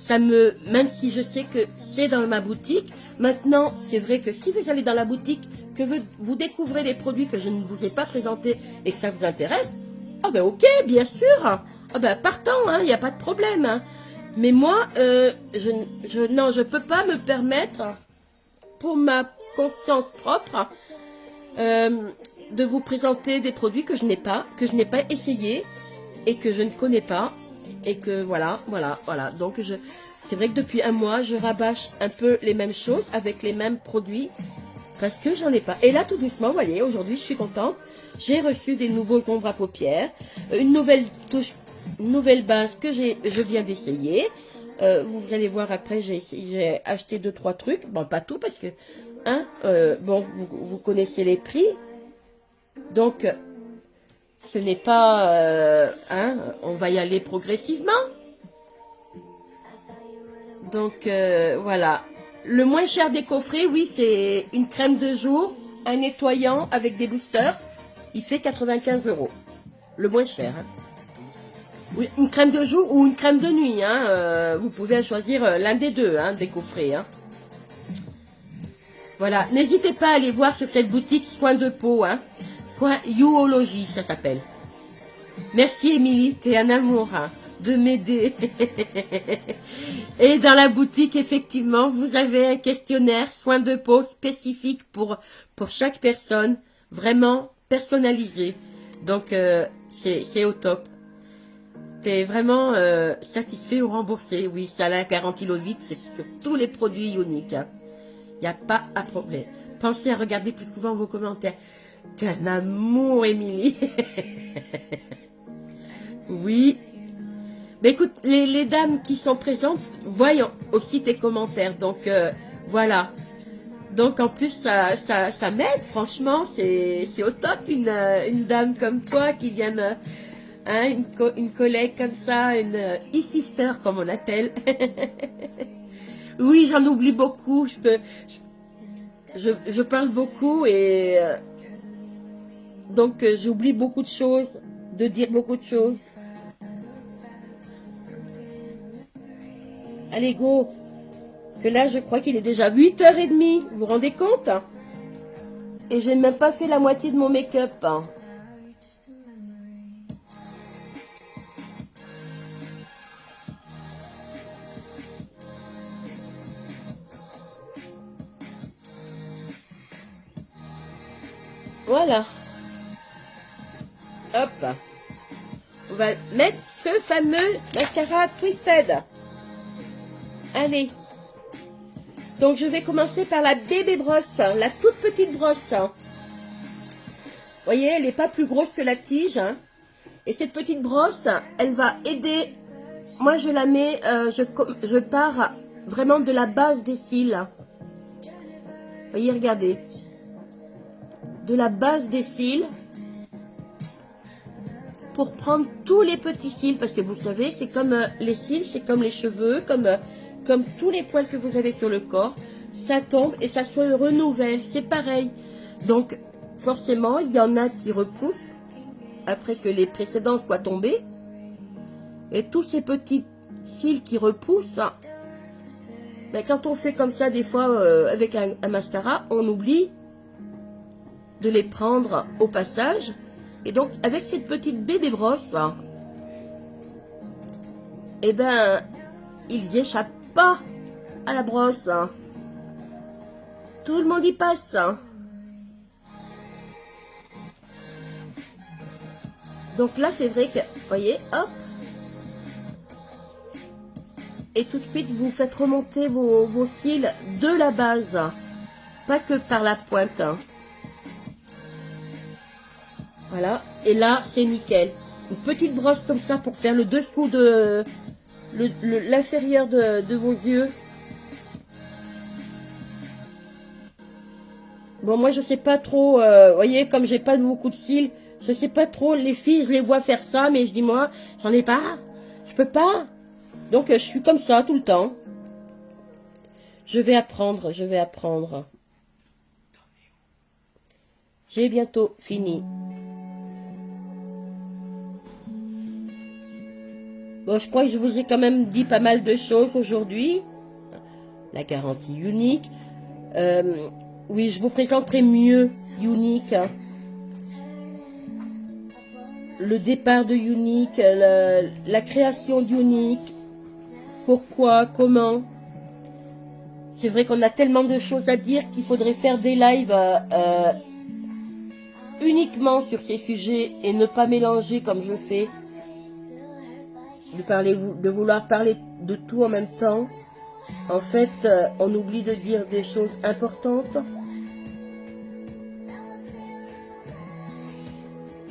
Même si je sais que c'est dans ma boutique, maintenant, c'est vrai que si vous allez dans la boutique, que vous découvrez des produits que je ne vous ai pas présentés et que ça vous intéresse, ah ben ok, bien sûr, ah ben partant, il n'y a pas de problème. Hein. Mais moi, non, je peux pas me permettre, pour ma conscience propre, de vous présenter des produits que je n'ai pas essayé et que je ne connais pas. Et que voilà. Donc c'est vrai que depuis un mois, je rabâche un peu les mêmes choses avec les mêmes produits parce que j'en ai pas. Et là, tout doucement, vous voyez, aujourd'hui, je suis contente. J'ai reçu des nouveaux ombres à paupières, une nouvelle touche, une nouvelle base que je viens d'essayer. Vous allez voir après, j'ai acheté 2-3 trucs. Bon, pas tout parce que, hein, bon, vous connaissez les prix. Donc, ce n'est pas, on va y aller progressivement. Donc, voilà. Le moins cher des coffrets, oui, c'est une crème de jour, un nettoyant avec des boosters. Il fait 95 €. Le moins cher. Hein. Oui, une crème de jour ou une crème de nuit. Hein. Vous pouvez choisir l'un des deux, hein, des coffrets. Hein. Voilà. N'hésitez pas à aller voir sur cette boutique Soins de peau. Hein. Soins Youologie, ça s'appelle. Merci Émilie, t'es un amour hein, de m'aider. Et dans la boutique, effectivement, vous avez un questionnaire soins de peau spécifique pour chaque personne, vraiment personnalisé. Donc, c'est au top. T'es vraiment satisfait ou remboursé. Oui, ça a la garantie Lovit, c'est sur tous les produits uniques. Il n'y a pas à problème. Pensez à regarder plus souvent vos commentaires. T'es un amour, Émilie. Oui. Mais écoute, les dames qui sont présentes voient aussi tes commentaires. Donc, voilà. Donc, en plus, ça m'aide, franchement. C'est au top, une dame comme toi qui vient, hein, une collègue comme ça, une e-sister, comme on l'appelle. Oui, j'en oublie beaucoup. Je parle beaucoup et... donc, j'oublie beaucoup de choses, de dire beaucoup de choses. Allez, go. Que là, je crois qu'il est déjà 8h30. Vous vous rendez compte? Et j'ai même pas fait la moitié de mon make-up. Hein. Voilà. Hop. on va mettre ce fameux mascara Twisted. Allez. Donc, je vais commencer par la bébé brosse, la toute petite brosse. Vous voyez, elle n'est pas plus grosse que la tige. Hein. Et cette petite brosse, elle va aider. Moi, je la mets, je pars vraiment de la base des cils. Vous voyez, regardez. De la base des cils. Pour prendre tous les petits cils. Parce que vous savez, c'est comme les cils, c'est comme les cheveux, comme tous les poils que vous avez sur le corps. Ça tombe et ça se renouvelle. C'est pareil. Donc, forcément, il y en a qui repoussent après que les précédents soient tombés. Et tous ces petits cils qui repoussent, ben, quand on fait comme ça, des fois, avec un mascara, on oublie de les prendre au passage. Et donc, avec cette petite bébé brosse, eh ben, ils échappent pas à la brosse. Tout le monde y passe. Donc là, c'est vrai que, voyez, hop. Et tout de suite, vous faites remonter vos cils de la base. Pas que par la pointe. Voilà. Et là, c'est nickel. Une petite brosse comme ça pour faire le dessous de l'inférieur de vos yeux. Bon, moi, je sais pas trop. Voyez, comme j'ai pas beaucoup de cils, je sais pas trop. Les filles, je les vois faire ça, mais je dis, moi, j'en ai pas. Je peux pas. Donc, je suis comme ça tout le temps. Je vais apprendre, je vais apprendre. J'ai bientôt fini. Bon, je crois que je vous ai quand même dit pas mal de choses aujourd'hui. La garantie Unique. Oui, je vous présenterai mieux Unique. Le départ de Unique, la création d'Unique. Pourquoi, comment. C'est vrai qu'on a tellement de choses à dire qu'il faudrait faire des lives uniquement sur ces sujets et ne pas mélanger comme je fais. De vouloir parler de tout en même temps. En fait, on oublie de dire des choses importantes.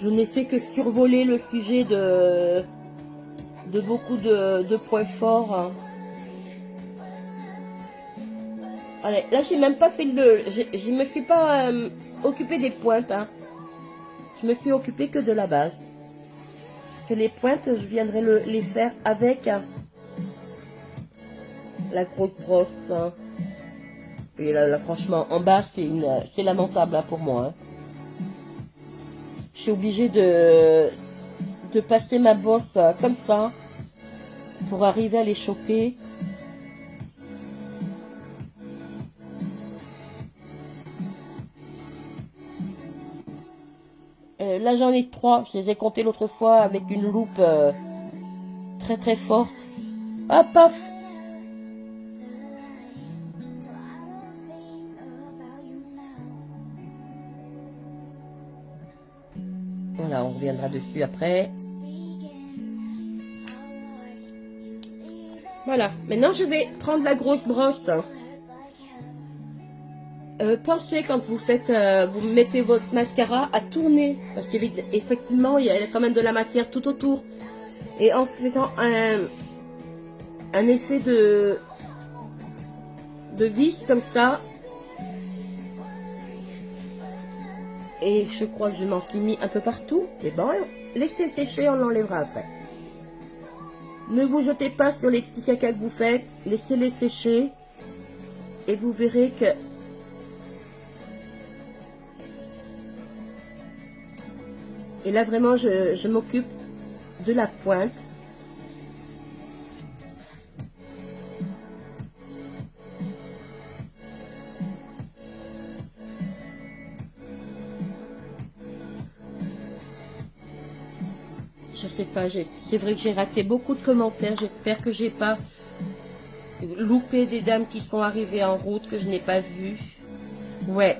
Je n'ai fait que survoler le sujet de beaucoup de points forts. Allez, là, j'ai même pas fait je me suis pas occupée des pointes. Hein. Je me suis occupée que de la base. Que les pointes, je viendrai les faire avec la grosse brosse. Hein. Et là, franchement, en bas, c'est lamentable hein, pour moi. Hein. Je suis obligée de passer ma bosse comme ça pour arriver à les choper. Là, j'en ai 3. Je les ai comptés l'autre fois avec une loupe très très forte. Hop, paf. Voilà, on reviendra dessus après. Voilà, maintenant je vais prendre la grosse brosse. Pensez quand vous faites, vous mettez votre mascara à tourner. Parce qu'effectivement, il y a quand même de la matière tout autour. Et en faisant un effet de vis comme ça. Et je crois que je m'en suis mis un peu partout. Mais bon, laissez sécher, on l'enlèvera après. Ne vous jetez pas sur les petits caca que vous faites. Laissez-les sécher. Et vous verrez que... Et là, vraiment, je m'occupe de la pointe. Je sais pas, c'est vrai que j'ai raté beaucoup de commentaires. J'espère que j'ai pas loupé des dames qui sont arrivées en route, que je n'ai pas vues. Ouais.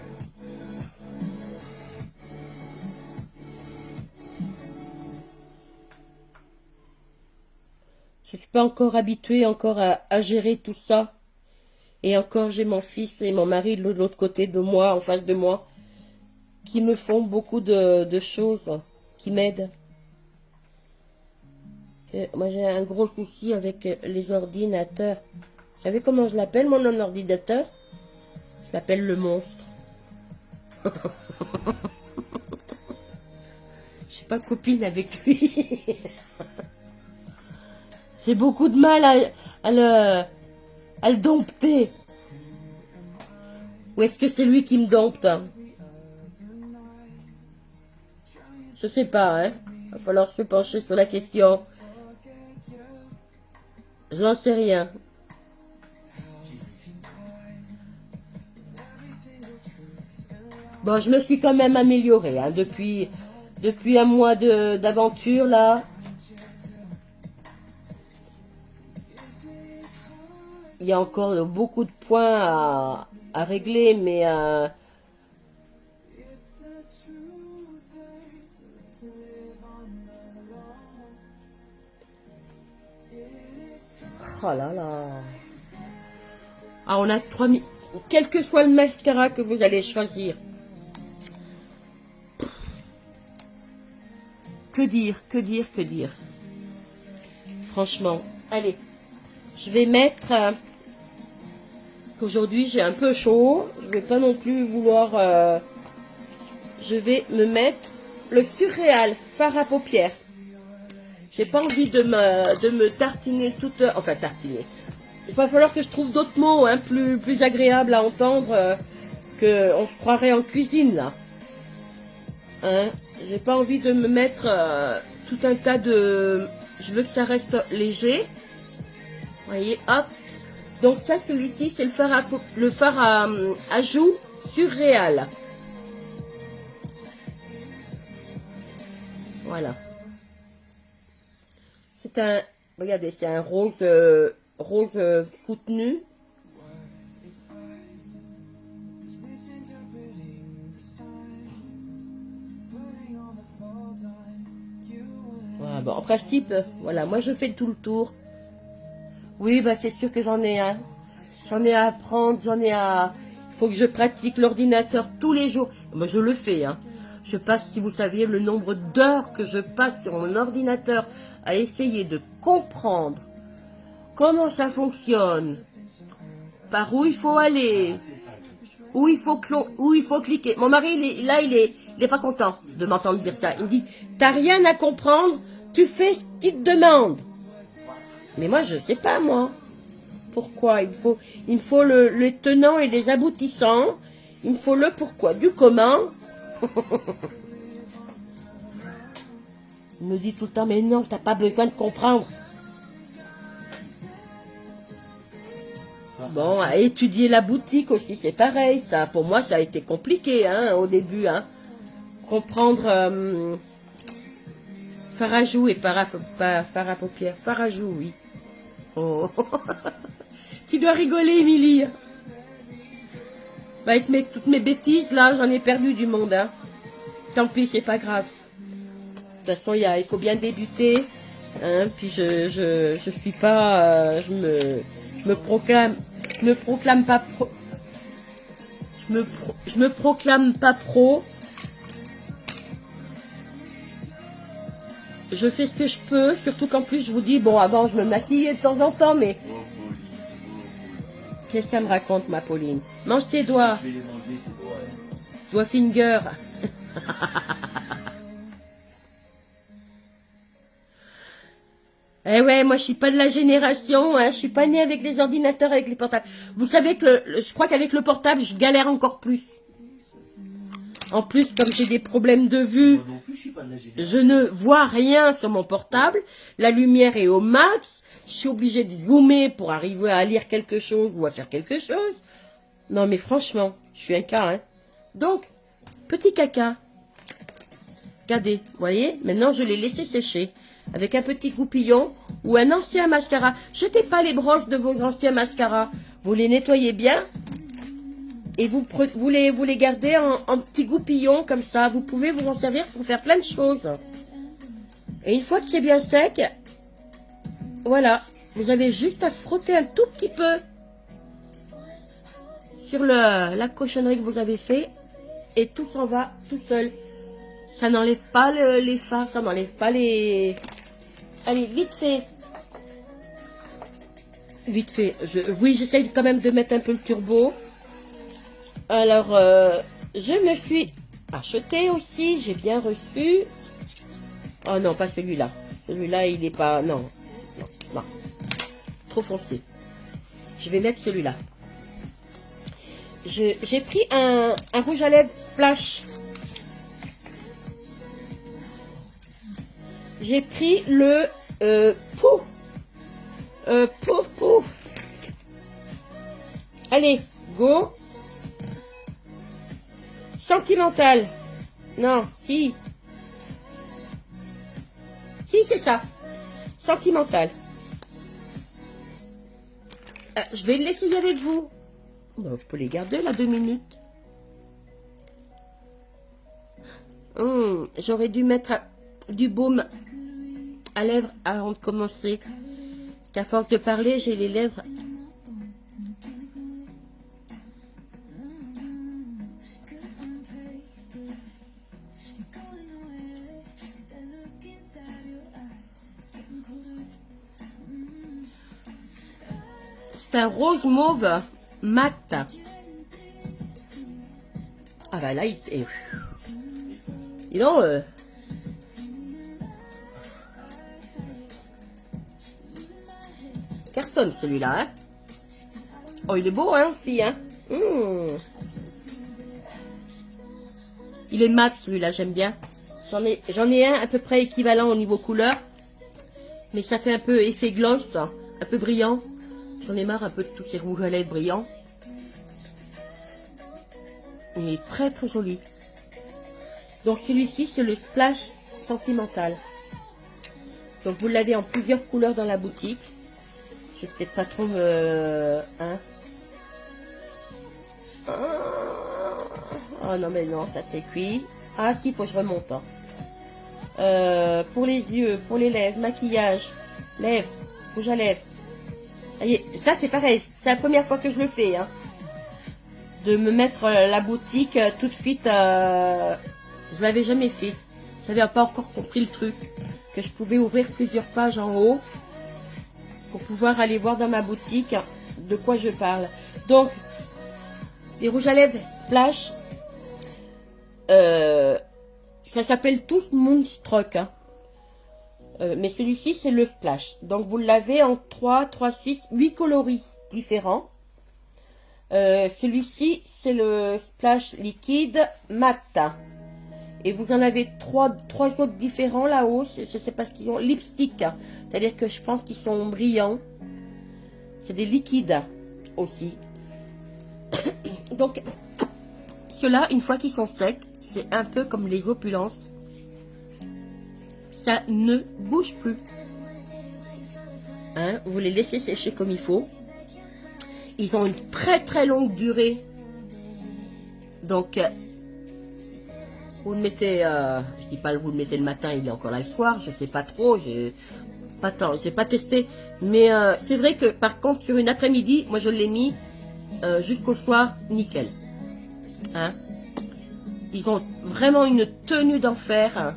Je suis pas encore habituée encore à gérer tout ça. Et encore, j'ai mon fils et mon mari de l'autre côté de moi, en face de moi, qui me font beaucoup de choses, qui m'aident. Moi, j'ai un gros souci avec les ordinateurs. Vous savez comment je l'appelle, mon ordinateur? Je l'appelle le monstre. Je suis pas copine avec lui. J'ai beaucoup de mal à le dompter. Ou est-ce que c'est lui qui me dompte? Je sais pas, hein. Il va falloir se pencher sur la question. J'en sais rien. Bon, je me suis quand même améliorée, hein, depuis un mois d'aventure, là. Il y a encore beaucoup de points à régler, mais oh là là. Ah, on a 3000. Quel que soit le mascara que vous allez choisir. Que dire, que dire, que dire. Franchement. Allez. Je vais mettre... Aujourd'hui, j'ai un peu chaud. Je vais pas non plus vouloir... je vais me mettre le Surréal fard à paupières. J'ai pas envie de me tartiner toute... Enfin, tartiner. Il va falloir que je trouve d'autres mots, hein, plus agréables à entendre, que on se croirait en cuisine, là. Hein, j'ai pas envie de me mettre tout un tas de... Je veux que ça reste léger. Vous voyez, hop. Donc ça, celui-ci, c'est le fard à joues Surréal. Voilà. C'est un... Regardez, c'est un rose soutenu. Voilà, bon, en principe, voilà, moi je fais tout le tour. Oui, bah c'est sûr que j'en ai un. J'en ai à apprendre, il faut que je pratique l'ordinateur tous les jours. Moi je le fais, hein. Je passe, si vous saviez, le nombre d'heures que je passe sur mon ordinateur à essayer de comprendre comment ça fonctionne, par où il faut aller, où il faut cliquer. Mon mari, il est pas content de m'entendre dire ça. Il me dit, t'as rien à comprendre, tu fais ce qu'il te demande. Mais moi, je sais pas, moi. Pourquoi? Il me faut les tenants et les aboutissants. Il me faut le pourquoi, du comment. Il me dit tout le temps, mais non, t'as pas besoin de comprendre. Bon, à étudier la boutique aussi, c'est pareil, ça. Pour moi, ça a été compliqué, hein, au début, hein. Comprendre fard à joues et fard à paupières. Fard à joues, oui. Oh. Tu dois rigoler, Émilie. Bah, avec toutes mes bêtises, là, j'en ai perdu du monde, hein. Tant pis, c'est pas grave. De toute façon, il faut bien débuter. Hein, puis je suis pas... je me proclame pas pro. Je me proclame pas pro. Je fais ce que je peux, surtout qu'en plus je vous dis, bon, avant je me maquillais de temps en temps, mais... Qu'est-ce que ça me raconte, ma Pauline? Mange tes doigts. Je vais les manger, ces doigts. Doigt finger. Eh ouais, moi je suis pas de la génération, hein, je suis pas née avec les ordinateurs, avec les portables. Vous savez que je crois qu'avec le portable, je galère encore plus. En plus, comme j'ai des problèmes de vue, Moi non plus, je suis pas de la génération. je ne vois rien sur mon portable. La lumière est au max. Je suis obligée de zoomer pour arriver à lire quelque chose ou à faire quelque chose. Non, mais franchement, je suis un cas, hein. Donc, petit caca. Regardez, vous voyez, maintenant je l'ai laissé sécher. Avec un petit goupillon ou un ancien mascara. Jetez pas les broches de vos anciens mascaras. Vous les nettoyez bien. Et vous les gardez en petits goupillons comme ça. Vous pouvez vous en servir pour faire plein de choses. Et une fois que c'est bien sec, Voilà, vous avez juste à frotter un tout petit peu sur la cochonnerie que vous avez fait et tout s'en va tout seul. Ça n'enlève pas les fards, ça n'enlève pas les... Allez, vite fait. Vite fait. Oui, j'essaye quand même de mettre un peu le turbo. Alors, je me suis acheté aussi, j'ai bien reçu. Oh non, pas celui-là. Celui-là, il est pas... Non, non, non. Trop foncé. Je vais mettre celui-là. J'ai pris un rouge à lèvres Splash. J'ai pris le Pou. Pou. Allez, go. Sentimental. Non, si. Si, c'est ça. Sentimental. Je vais l'essayer avec vous. Bon, je peux les garder là 2 minutes. J'aurais dû mettre du baume à lèvres avant de commencer. Qu'à force de parler, j'ai les lèvres. C'est un rose mauve mat. Ah bah là, il non, cartonne celui-là, hein. Oh, il est beau, hein, aussi, hein. Il est mat, celui-là, j'aime bien. J'en ai un à peu près équivalent au niveau couleur. Mais ça fait un peu effet gloss, un peu brillant. J'en ai marre un peu de tous ces rouges à lèvres brillants. Il est très très joli. Donc celui-ci, c'est le Splash Sentimental. Donc vous l'avez en plusieurs couleurs dans la boutique. Je vais peut-être pas trop hein. Oh non mais non, ça c'est cuit. Ah si, faut que je remonte. Hein. Pour les yeux, pour les lèvres, maquillage, lèvres, rouge à lèvres. Ça c'est pareil, c'est la première fois que je le fais. Hein. De me mettre la boutique tout de suite. Je l'avais jamais fait. J'avais pas encore compris le truc. Que je pouvais ouvrir plusieurs pages en haut. Pour pouvoir aller voir dans ma boutique de quoi je parle. Donc, les rouges à lèvres Splash. Ça s'appelle tous Moonstruck. Hein. Mais celui-ci, c'est le Splash. Donc, vous l'avez en 3, 6, 8 coloris différents. Celui-ci, c'est le Splash liquide mat. Et vous en avez trois autres différents là-haut. Je ne sais pas ce qu'ils ont. Lipstick. C'est-à-dire que je pense qu'ils sont brillants. C'est des liquides aussi. Donc, ceux-là, une fois qu'ils sont secs, c'est un peu comme les opulences. Ça ne bouge plus. Hein, vous les laissez sécher comme il faut. Ils ont une très très longue durée. Donc, vous le mettez, je dis pas vous le mettez le matin, il est encore là le soir, je sais pas trop, j'ai pas testé. Mais c'est vrai que par contre sur une après-midi, moi je l'ai mis jusqu'au soir, nickel. Hein, ils ont vraiment une tenue d'enfer. Hein.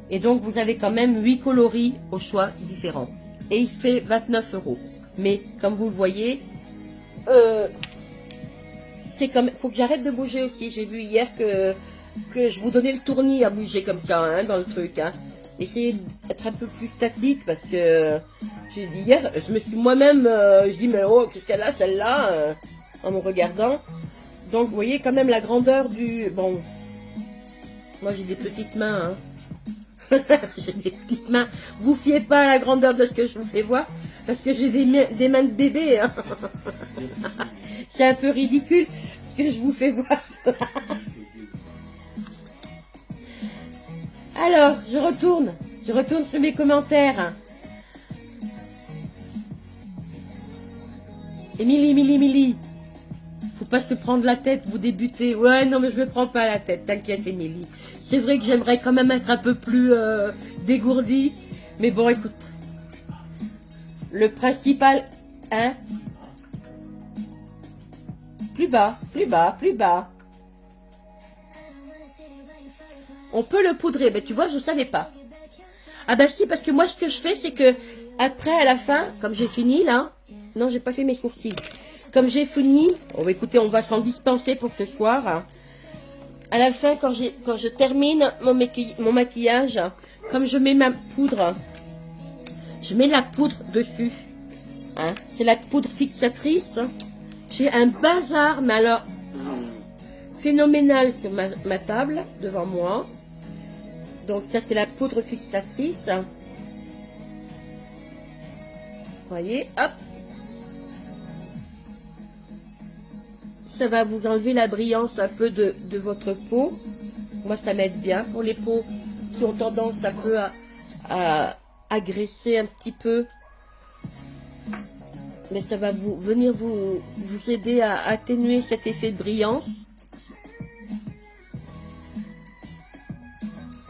Et donc vous avez quand même 8 coloris au choix différents. Et il fait 29 €. Mais comme vous le voyez, c'est comme, faut que j'arrête de bouger aussi. J'ai vu hier que je vous donnais le tournis à bouger comme ça, hein, dans le truc. Hein. Essayez d'être un peu plus statique parce que j'ai dit hier, je me suis moi-même, je dis mais oh qu'est-ce qu'elle a celle-là en me regardant. Donc vous voyez quand même la grandeur du, bon, moi j'ai des petites mains. Hein. J'ai des petites mains. Vous fiez pas à la grandeur de ce que je vous fais voir parce que j'ai des mains de bébé. Hein. C'est un peu ridicule ce que je vous fais voir. Alors, je retourne sur mes commentaires. Émilie, faut pas se prendre la tête, vous débutez. Ouais, non, mais je me prends pas la tête, t'inquiète, Émilie. C'est vrai que j'aimerais quand même être un peu plus dégourdie. Mais bon, écoute, Le principal, hein? Plus bas, plus bas, plus bas. On peut le poudrer, mais tu vois, je savais pas. Ah bah si, parce que moi, ce que je fais, c'est que après, à la fin, comme j'ai fini, là... Non, j'ai pas fait mes sourcils. Comme j'ai fini... Oh, écoutez, on va s'en dispenser pour ce soir. Hein. À la fin, quand je termine mon maquillage, comme je mets ma poudre, je mets la poudre dessus. Hein. C'est la poudre fixatrice. J'ai un bazar, mais alors... phénoménal sur ma table, devant moi. Donc ça, c'est la poudre fixatrice. Vous voyez, hop. Ça va vous enlever la brillance un peu de votre peau. Moi, ça m'aide bien pour les peaux qui ont tendance un peu à agresser un petit peu. Mais ça va venir vous aider à atténuer cet effet de brillance.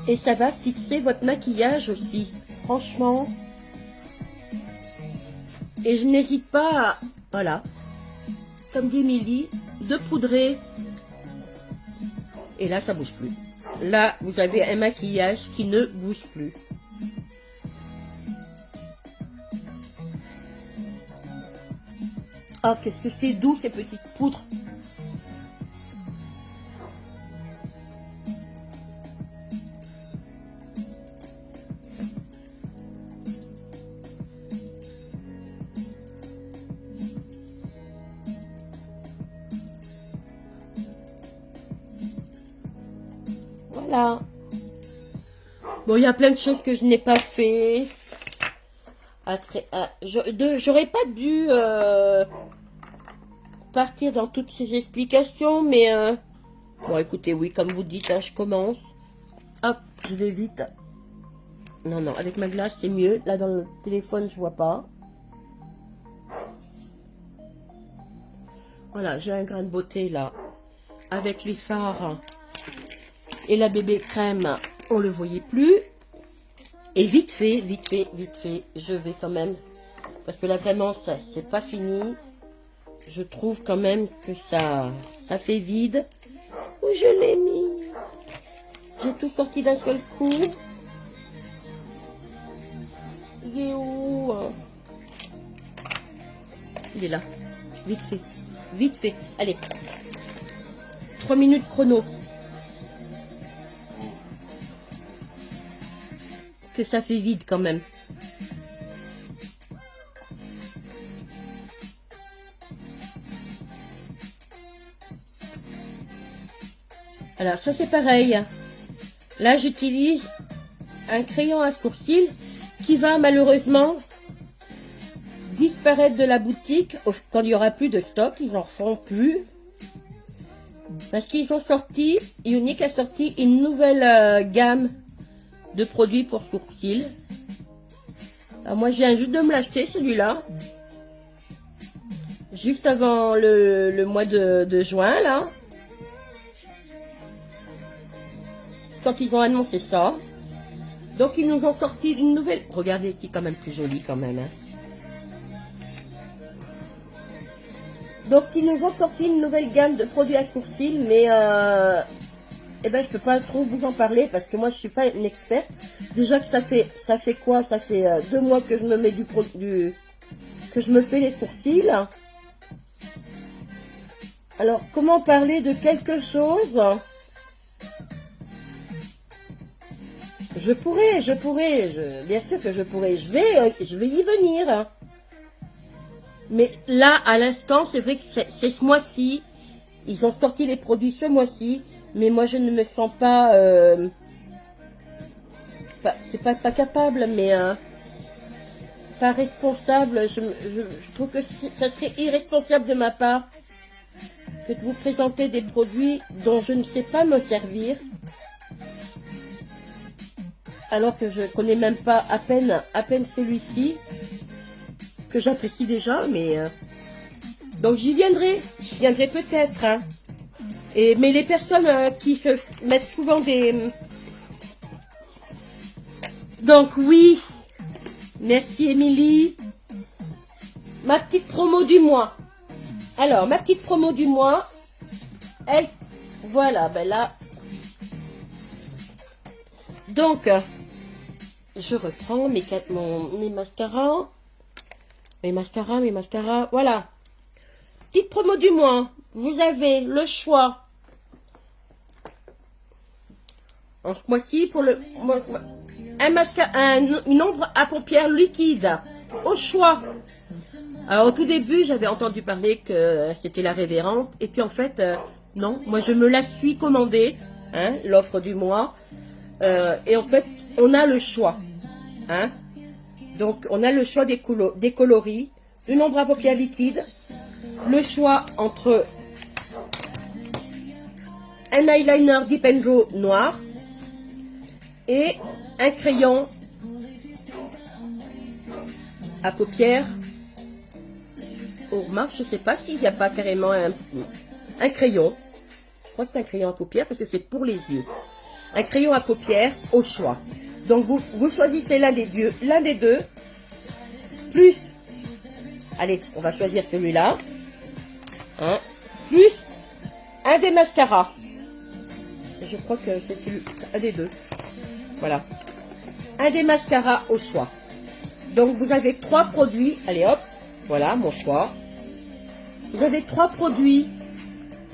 Et ça va fixer votre maquillage aussi. Franchement. Et je n'hésite pas à... Voilà. Comme dit Émilie, de poudrer. Et là, ça bouge plus. Là, vous avez un maquillage qui ne bouge plus. Oh, qu'est-ce que c'est doux, ces petites poudres. Voilà. Bon, il y a plein de choses que je n'ai pas fait. J'aurais pas dû partir dans toutes ces explications, mais bon, écoutez, oui, comme vous dites, hein, je commence. Hop, je vais vite. Non, non, avec ma glace, c'est mieux. Là, dans le téléphone, je vois pas. Voilà, j'ai un grain de beauté, là. Avec les fards et la bébé crème, on le voyait plus. Et vite fait, je vais quand même, parce que là vraiment ça c'est pas fini, je trouve quand même que ça fait vide. Où je l'ai mis? J'ai tout sorti d'un seul coup. Il est où? Il est là. Vite fait, allez. 3 minutes chrono. Que ça fait vide quand même. Alors ça c'est pareil. Là j'utilise un crayon à sourcils qui va malheureusement disparaître de la boutique quand il n'y aura plus de stock. Ils en feront plus. Parce qu'ils ont sorti, Younique a sorti une nouvelle gamme de produits pour sourcils. Alors moi, je viens juste de me l'acheter, celui-là. Juste avant le mois de juin, là. Quand ils ont annoncé ça. Donc, ils nous ont sorti une nouvelle... Regardez ici, quand même plus joli, quand même. Hein. Donc, ils nous ont sorti une nouvelle gamme de produits à sourcils, mais... Eh ben, je peux pas trop vous en parler parce que moi, je suis pas une experte. Déjà que ça fait quoi? Ça fait 2 mois que je me mets que je me fais les sourcils. Alors, comment parler de quelque chose? Je pourrais, bien sûr que je pourrais. Je vais y venir. Mais là, à l'instant, c'est vrai que c'est ce mois-ci. Ils ont sorti les produits ce mois-ci. Mais moi, je ne me sens pas... c'est pas capable, mais... pas responsable. Je trouve que ça serait irresponsable de ma part que de vous présenter des produits dont je ne sais pas me servir. Alors que je connais même pas à peine celui-ci. Que j'apprécie déjà, mais... donc, j'y viendrai. J'y viendrai peut-être, hein. Mais les personnes qui se mettent souvent des... Donc oui, merci Émilie. ma petite promo du mois. Alors, ma petite promo du mois, elle, voilà, ben là. Donc, je reprends mes mascaras. Mes mascaras, voilà. Petite promo du mois. Vous avez le choix. En ce mois-ci, pour le une ombre à paupières liquide. Au choix. Alors, au tout début, j'avais entendu parler que c'était la révérende. Et puis, en fait, non. Moi, je me la suis commandée. Hein, l'offre du mois. Et en fait, on a le choix. Hein. Donc, on a le choix des coloris. Une ombre à paupières liquide. Le choix entre un eyeliner Dip and Draw noir et un crayon à paupières. Oh, remarque, je ne sais pas s'il n'y a pas carrément un crayon. Je crois que c'est un crayon à paupières parce que c'est pour les yeux. Un crayon à paupières au choix. Donc, vous choisissez l'un des deux. Plus, allez, on va choisir celui-là. Hein, plus un des mascaras. Je crois que c'est un des deux. Voilà. Un des mascaras au choix. Donc, vous avez 3 produits. Allez, hop. Voilà, mon choix. Vous avez 3 produits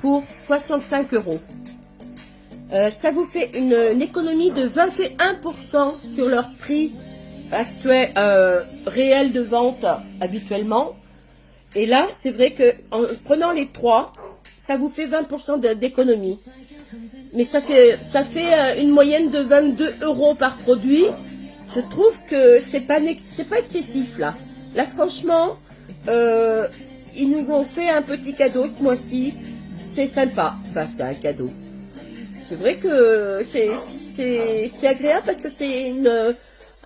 pour 65 €. Ça vous fait une économie de 21% sur leur prix actuel, réel de vente habituellement. Et là, c'est vrai que en prenant les 3, ça vous fait 20% d'économie. Mais ça fait une moyenne de 22 € par produit. Je trouve que c'est pas excessif là. Là, franchement, ils nous ont fait un petit cadeau ce mois-ci. C'est sympa. Enfin, c'est un cadeau. C'est vrai que c'est agréable parce que c'est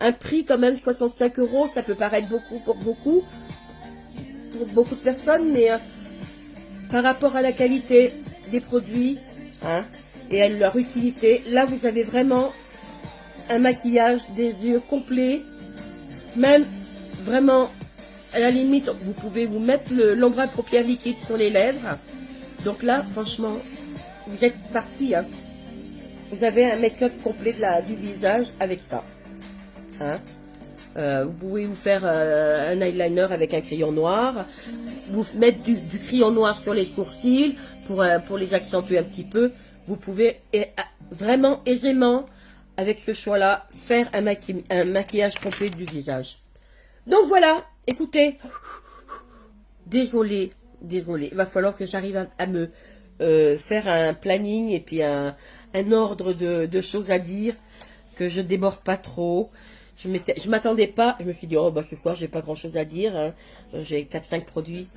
un prix quand même 65 €. Ça peut paraître beaucoup pour beaucoup de personnes, mais par rapport à la qualité des produits, hein, et à leur utilité, là vous avez vraiment un maquillage des yeux complet. Même vraiment à la limite, vous pouvez vous mettre l'ombre à paupières liquide sur les lèvres. Donc là, franchement, vous êtes parti. Hein. Vous avez un make-up complet du visage avec ça. Hein. Vous pouvez vous faire un eyeliner avec un crayon noir, vous mettre du crayon noir sur les sourcils pour les accentuer un petit peu. Vous pouvez vraiment aisément, avec ce choix-là, faire un maquillage complet du visage. Donc voilà, écoutez, désolé, il va falloir que j'arrive à me faire un planning et puis un ordre de choses à dire, que je déborde pas trop. Je m'attendais pas, je me suis dit, oh, bah, ce soir, j'ai pas grand chose à dire, hein. J'ai 4-5 produits.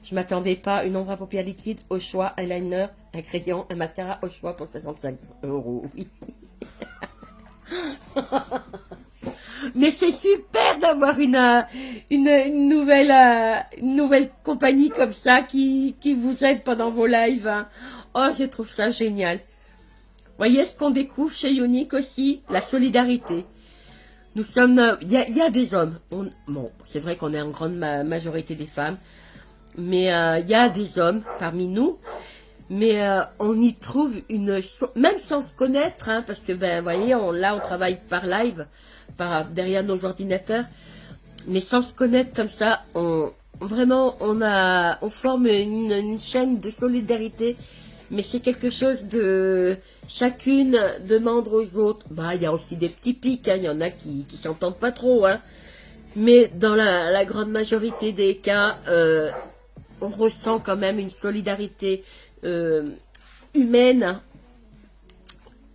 Je m'attendais pas, une ombre à paupières liquide au choix, un liner, un crayon, un mascara au choix pour 65 €. Oui. Mais c'est super d'avoir une nouvelle compagnie comme ça qui vous aide pendant vos lives. Hein. Oh, je trouve ça génial. Voyez ce qu'on découvre chez Younique aussi, la solidarité. Nous sommes, il y a des hommes. Bon, c'est vrai qu'on est en grande majorité des femmes, mais il y a des hommes parmi nous. Mais on y trouve même sans se connaître, hein, parce que ben, voyez, là on travaille par live, derrière nos ordinateurs, mais sans se connaître comme ça, on forme une chaîne de solidarité. Mais c'est quelque chose de... Chacune demande aux autres. Bah, il y a aussi des petits pics, hein. Il y en a qui s'entendent pas trop, hein. Mais dans la grande majorité des cas, on ressent quand même une solidarité humaine, hein,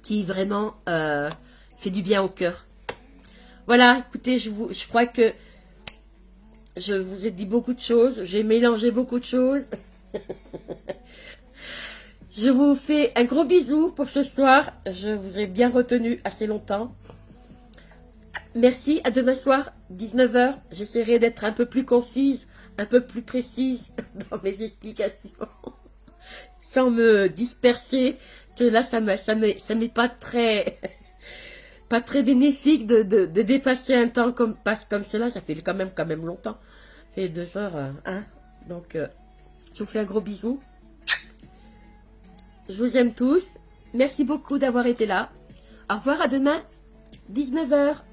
qui vraiment fait du bien au cœur. Voilà, écoutez, je crois que je vous ai dit beaucoup de choses. J'ai mélangé beaucoup de choses. Je vous fais un gros bisou pour ce soir. Je vous ai bien retenu assez longtemps. Merci. À demain soir, 19 h. J'essaierai d'être un peu plus concise, un peu plus précise dans mes explications. Sans me disperser. Que là, ça m'est pas très bénéfique de dépasser un temps comme cela. Ça fait quand même longtemps. Ça fait 2 heures, hein. Donc, je vous fais un gros bisou. Je vous aime tous. Merci beaucoup d'avoir été là. Au revoir, à demain, 19 heures.